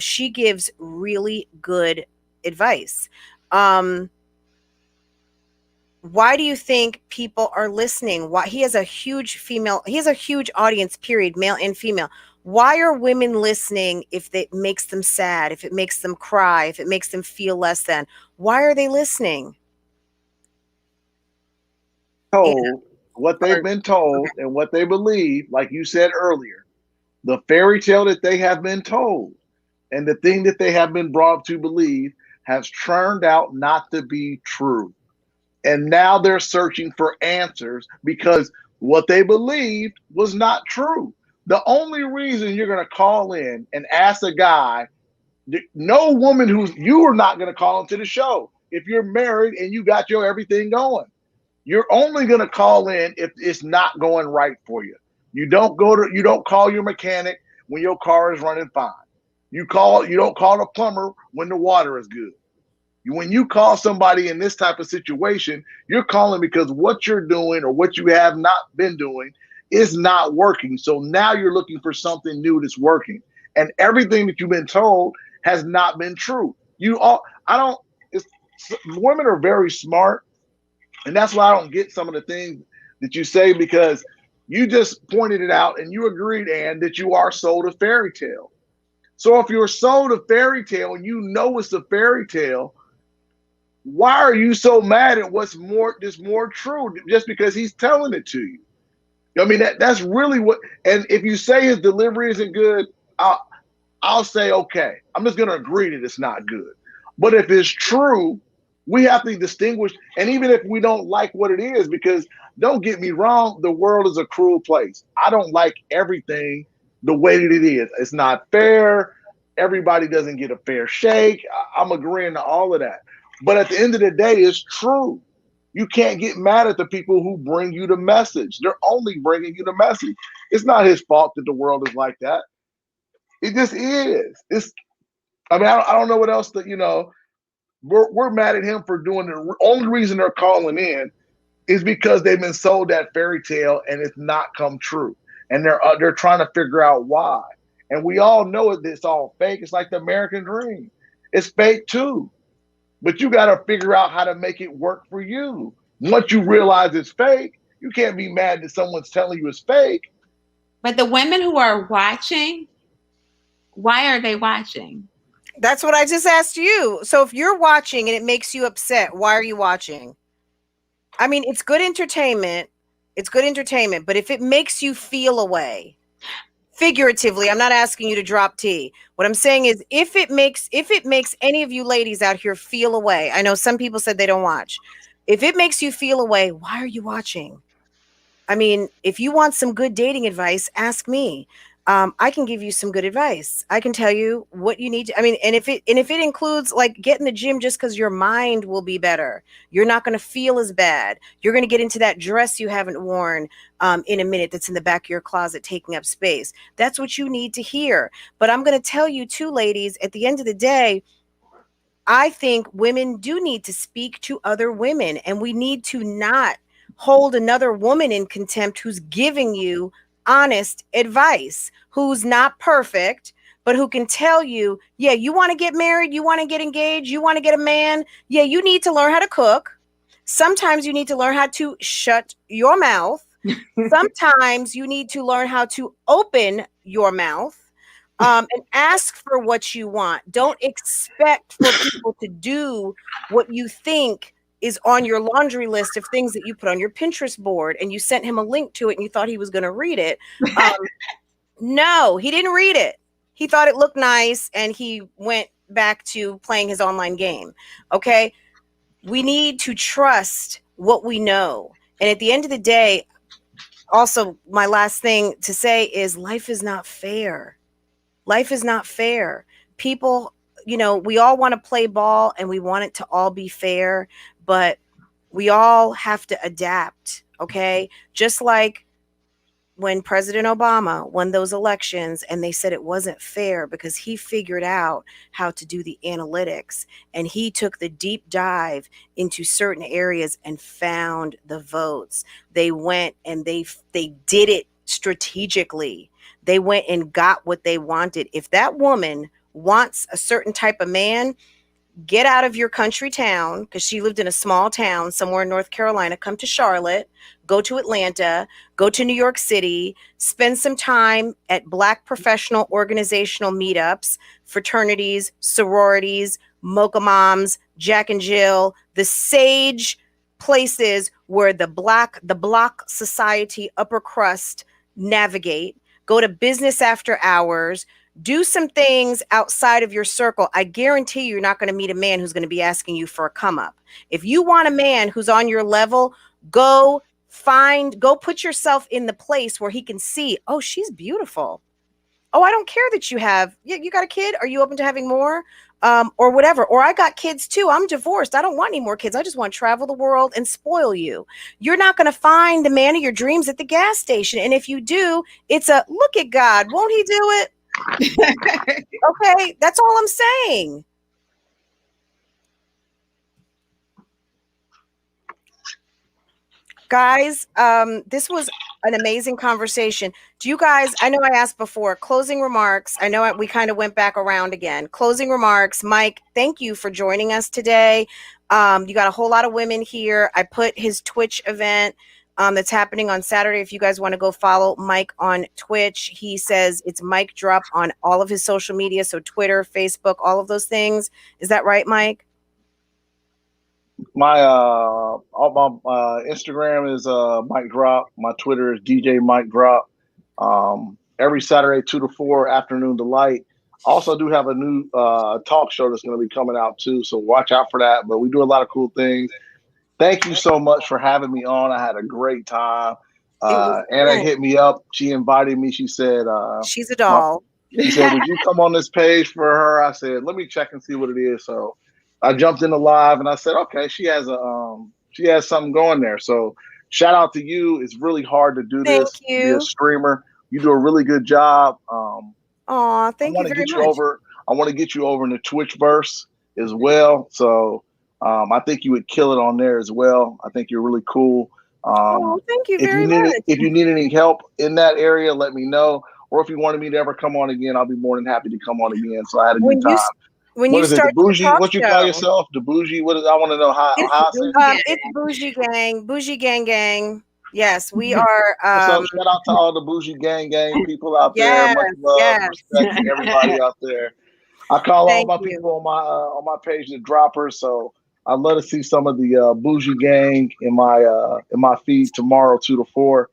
She gives really good advice. Why do you think people are listening? Why he has a huge audience, period, male and female. Why are women listening if it makes them sad, if it makes them cry, if it makes them feel less than? Why are they listening? Told what they've been told and what they believe, like you said earlier, the fairy tale that they have been told and the thing that they have been brought to believe has turned out not to be true. And now they're searching for answers because what they believed was not true. The only reason you're going to call in and ask a guy, no woman you are not going to call into the show if you're married and you got your everything going. You're only going to call in if it's not going right for you. You don't call your mechanic when your car is running fine. You don't call the plumber when the water is good. When you call somebody in this type of situation, you're calling because what you're doing or what you have not been doing is not working. So now you're looking for something new that's working. And everything that you've been told has not been true. Women are very smart. And that's why I don't get some of the things that you say, because you just pointed it out and you agreed, Ann, that you are sold a fairy tale. So if you're sold a fairy tale and you know it's a fairy tale, why are you so mad at what's more true just because he's telling it to you? I mean, that's really what. And if you say his delivery isn't good, I'll say, okay, I'm just going to agree that it's not good. But if it's true, we have to distinguish. And even if we don't like what it is, because don't get me wrong, the world is a cruel place. I don't like everything the way that it is. It's not fair. Everybody doesn't get a fair shake. I'm agreeing to all of that. But at the end of the day, it's true. You can't get mad at the people who bring you the message. They're only bringing you the message. It's not his fault that the world is like that. It just is. I don't know what else to, we're mad at him for doing the only reason they're calling in is because they've been sold that fairy tale and it's not come true. And they're trying to figure out why. And we all know it's all fake. It's like the American dream. It's fake too. But you got to figure out how to make it work for you. Once you realize it's fake, you can't be mad that someone's telling you it's fake. But the women who are watching, why are they watching? That's what I just asked you. So if you're watching and it makes you upset, why are you watching? I mean, it's good entertainment. But if it makes you feel a way, figuratively, I'm not asking you to drop tea. What I'm saying is if it makes any of you ladies out here feel a way, I know some people said they don't watch. If it makes you feel a way, why are you watching? I mean, if you want some good dating advice, ask me. I can give you some good advice. I can tell you what you need to, and if it includes like get in the gym just because your mind will be better, you're not going to feel as bad. You're going to get into that dress you haven't worn in a minute that's in the back of your closet taking up space. That's what you need to hear. But I'm going to tell you too, ladies, at the end of the day, I think women do need to speak to other women, and we need to not hold another woman in contempt who's giving you honest advice, who's not perfect, but who can tell you, yeah, you want to get married, you want to get engaged, you want to get a man. Yeah, you need to learn how to cook. Sometimes you need to learn how to shut your mouth. Sometimes you need to learn how to open your mouth. And ask for what you want. Don't expect for people to do what you think is on your laundry list of things that you put on your Pinterest board, and you sent him a link to it and you thought he was going to read it. No, he didn't read it. He thought it looked nice and he went back to playing his online game. Okay. We need to trust what we know. And at the end of the day, also, my last thing to say is life is not fair. Life is not fair. People, we all want to play ball and we want it to all be fair, but we all have to adapt, okay? Just like when President Obama won those elections and they said it wasn't fair because he figured out how to do the analytics and he took the deep dive into certain areas and found the votes. They went and they did it strategically. They went and got what they wanted. If that woman wants a certain type of man, get out of your country town, because she lived in a small town somewhere in North Carolina, come to Charlotte, go to Atlanta, go to New York City, spend some time at Black professional organizational meetups, fraternities, sororities, Mocha Moms, Jack and Jill, the sage places where the Black society upper crust navigate. Go to business after hours. Do some things outside of your circle. I guarantee you're not going to meet a man who's going to be asking you for a come up. If you want a man who's on your level, go put yourself in the place where he can see, oh, she's beautiful. Oh, I don't care that you got a kid. Are you open to having more? Or whatever. Or I got kids too. I'm divorced. I don't want any more kids. I just want to travel the world and spoil you. You're not going to find the man of your dreams at the gas station. And if you do, it's a look at God. Won't he do it? Okay, that's all I'm saying. Guys, this was an amazing conversation. Do you guys, I know I asked before, closing remarks. I know we kind of went back around again. Closing remarks. Mike, thank you for joining us today. You got a whole lot of women here. I put his Twitch event that's happening on Saturday. If you guys want to go follow Mike on Twitch, he says it's Mike Drop on all of his social media. So Twitter, Facebook, all of those things. Is that right, Mike? My Instagram is Mike Drop. My Twitter is DJ Mike Drop. Every Saturday, 2 to 4, Afternoon Delight. Also do have a new talk show that's going to be coming out too, so watch out for that. But we do a lot of cool things. Thank you so much for having me on. I had a great time. Anna hit me up. She invited me. She said, she's a doll. She said, would you come on this page for her? I said, let me check and see what it is. So I jumped in the live and I said, okay, she has something going there. So shout out to you. It's really hard to do this. Thank you. Be a streamer. You do a really good job. Thank you very much. I want to get you over in the Twitchverse as well. So I think you would kill it on there as well. I think you're really cool. Thank you very much. If you need any help in that area, let me know. Or if you wanted me to ever come on again, I'll be more than happy to come on again. So I had a good time. When you start the bougie, what you call yourself? The bougie? What is? I want to know how. It's bougie gang, bougie gang. Yes, we are. So shout out to all the bougie gang people out there. Much love, respect to everybody out there. I call all my people on my page the droppers. So I'd love to see some of the bougie gang in my feed tomorrow, 2 to 4.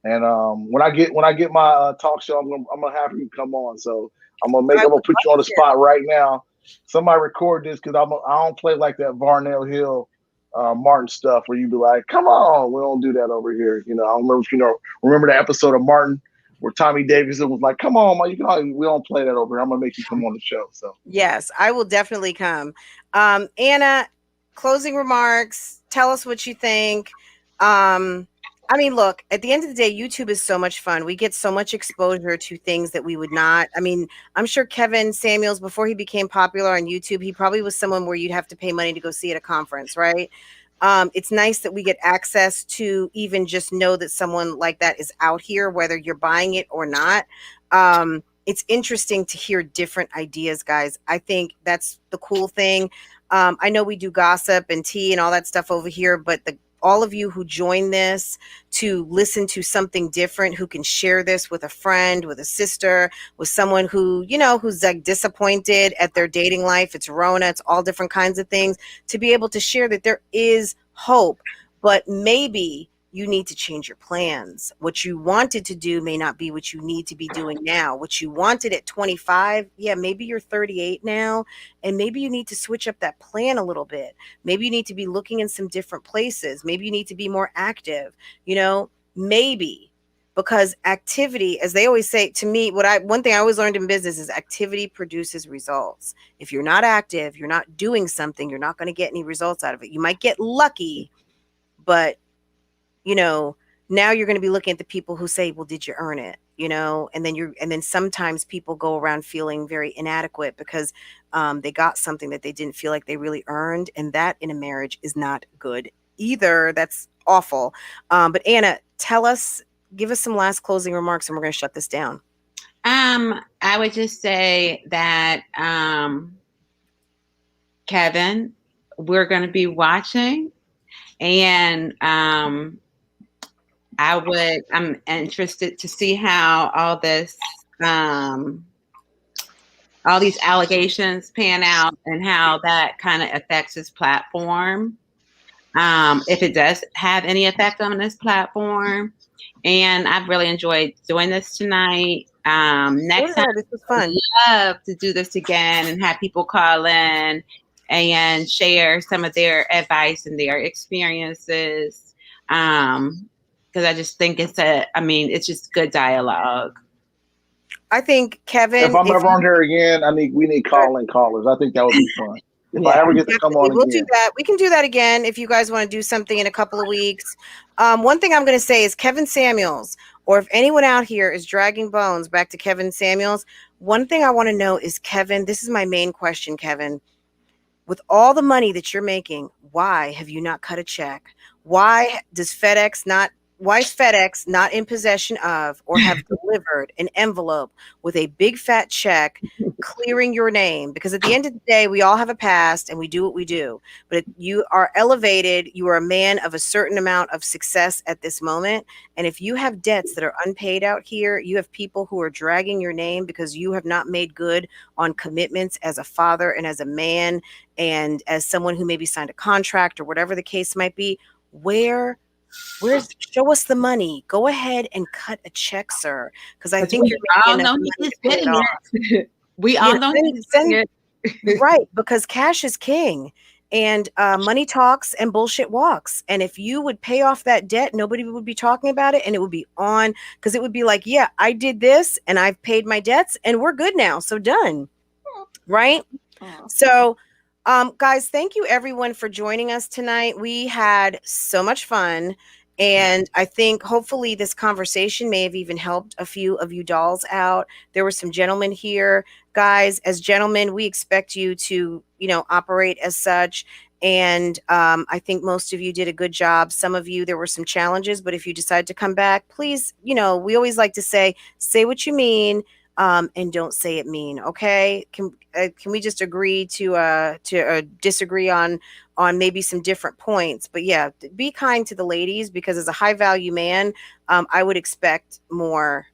And when I get my talk show, I'm gonna have you come on. So I'm gonna put you on the spot right now. Somebody record this because I don't play like that Varnell Hill Martin stuff where you be like, come on, we don't do that over here. I don't remember if remember the episode of Martin where Tommy Davidson was like, come on, man, we don't play that over here. I'm gonna make you come on the show. So yes, I will definitely come. Anna, closing remarks. Tell us what you think. I mean, look, at the end of the day, YouTube is so much fun. We get so much exposure to things that we would not. I mean, I'm sure Kevin Samuels, before he became popular on YouTube, he probably was someone where you'd have to pay money to go see at a conference, right? It's nice that we get access to even just know that someone like that is out here, whether you're buying it or not. It's interesting to hear different ideas, guys. I think that's the cool thing. I know we do gossip and tea and all that stuff over here, but all of you who join this to listen to something different, who can share this with a friend, with a sister, with someone who, who's like disappointed at their dating life. It's Rona, it's all different kinds of things, to be able to share that there is hope, but maybe you need to change your plans. What you wanted to do may not be what you need to be doing now. What you wanted at 25, yeah, maybe you're 38 now, and maybe you need to switch up that plan a little bit. Maybe you need to be looking in some different places. Maybe you need to be more active, maybe. Because activity, as they always say to me, one thing I always learned in business is activity produces results. If you're not active, you're not doing something, you're not going to get any results out of it. You might get lucky, but now you're going to be looking at the people who say, well, did you earn it? And then sometimes people go around feeling very inadequate because they got something that they didn't feel like they really earned. And that in a marriage is not good either. That's awful. But Anna, give us some last closing remarks and we're going to shut this down. I would just say that, Kevin, we're going to be watching, and I'm interested to see how all these allegations pan out and how that kind of affects his platform. If it does have any effect on this platform. And I've really enjoyed doing this tonight. Next time, this was fun. I'd love to do this again and have people call in and share some of their advice and their experiences. Because I just think it's just good dialogue. I think, Kevin, if I'm ever on here again, we need call-in callers. I think that would be fun. If I ever get to come on we'll again. do that. We can do that again if you guys want to do something in a couple of weeks. One thing I'm going to say is Kevin Samuels, or if anyone out here is dragging bones back to Kevin Samuels, one thing I want to know is, Kevin, this is my main question, Kevin. With all the money that you're making, why have you not cut a check? Why is FedEx not in possession of or have delivered an envelope with a big fat check clearing your name? Because at the end of the day, we all have a past and we do what we do. But you are elevated. You are a man of a certain amount of success at this moment. And if you have debts that are unpaid out here, you have people who are dragging your name because you have not made good on commitments as a father and as a man and as someone who maybe signed a contract or whatever the case might be. Show us the money. Go ahead and cut a check, sir. Because I think you're all know he's getting it. We all know he's getting it. Right, because cash is king. And money talks and bullshit walks. And if you would pay off that debt, nobody would be talking about it. And it would be on, because it would be like, yeah, I did this and I've paid my debts and we're good now. So done. Right? So guys, thank you everyone for joining us tonight. We had so much fun. And I think hopefully this conversation may have even helped a few of you dolls out. There were some gentlemen here. Guys, as gentlemen, we expect you to, operate as such. And I think most of you did a good job. Some of you, there were some challenges, but if you decide to come back, please, we always like to say what you mean. And don't say it mean. Okay. Can we just agree to disagree on maybe some different points, but yeah, be kind to the ladies, because as a high value man, I would expect more,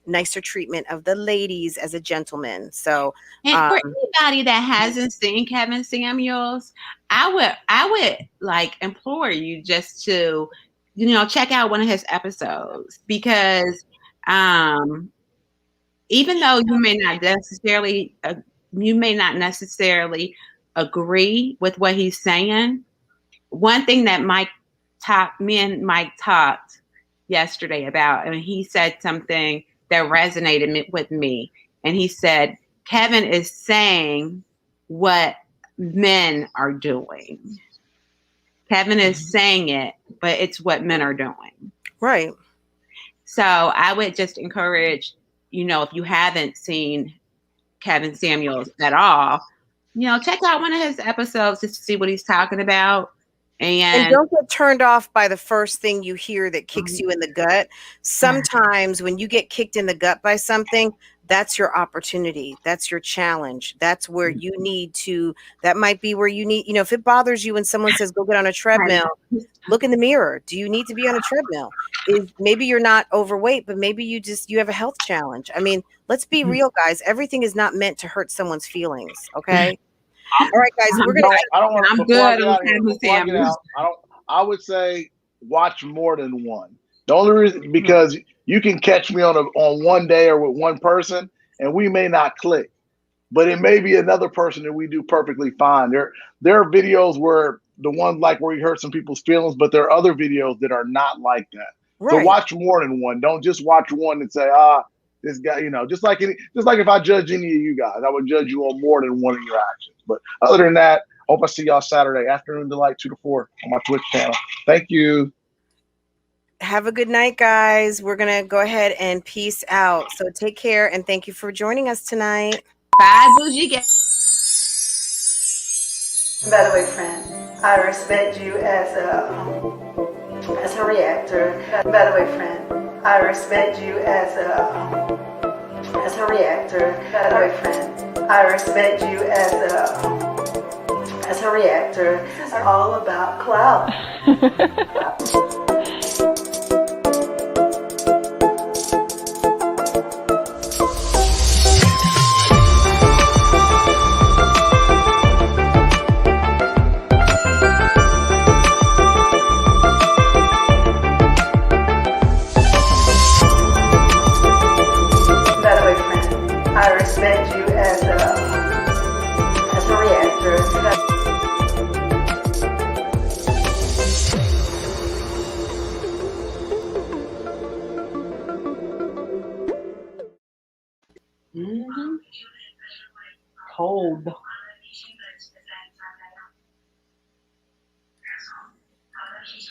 nicer treatment of the ladies as a gentleman. So, and for anybody that hasn't seen Kevin Samuels, I would like implore you just to, check out one of his episodes, because, even though you may not necessarily agree with what he's saying, one thing that Mike talked yesterday about, and he said something that resonated with me. And he said, Kevin is saying what men are doing. Kevin is saying it, but it's what men are doing. Right. So I would just encourage, if you haven't seen Kevin Samuels at all, check out one of his episodes just to see what he's talking about. And don't get turned off by the first thing you hear that kicks you in the gut. Sometimes when you get kicked in the gut by something, that's your opportunity. That's your challenge. That's where you need to, that might be where you need, if it bothers you when someone says, go get on a treadmill, look in the mirror. Do you need to be on a treadmill? Maybe you're not overweight, but maybe you have a health challenge. I mean, let's be real, guys. Everything is not meant to hurt someone's feelings. Okay. All right, guys, we're gonna. I don't want. I'm Before I good get out of here, before I get out, I would say watch more than one. The only reason, because you can catch me on one day or with one person, and we may not click, but it may be another person that we do perfectly fine. There are videos where the ones like where you hurt some people's feelings, but there are other videos that are not like that. Right. So watch more than one. Don't just watch one and say, this guy, just like if I judge any of you guys, I would judge you on more than one of your actions. But other than that, hope I see y'all Saturday afternoon delight 2 to 4 on my Twitch channel. Thank you. Have a good night, guys. We're gonna go ahead and peace out. So take care and thank you for joining us tonight. Bye, bougie. By the way, friend, I respect you as a reactor. By the way, friend, I respect you as a reactor. By the way, friend, I respect you as a reactor. This is all about clout. I respect you as a reactor. Cold.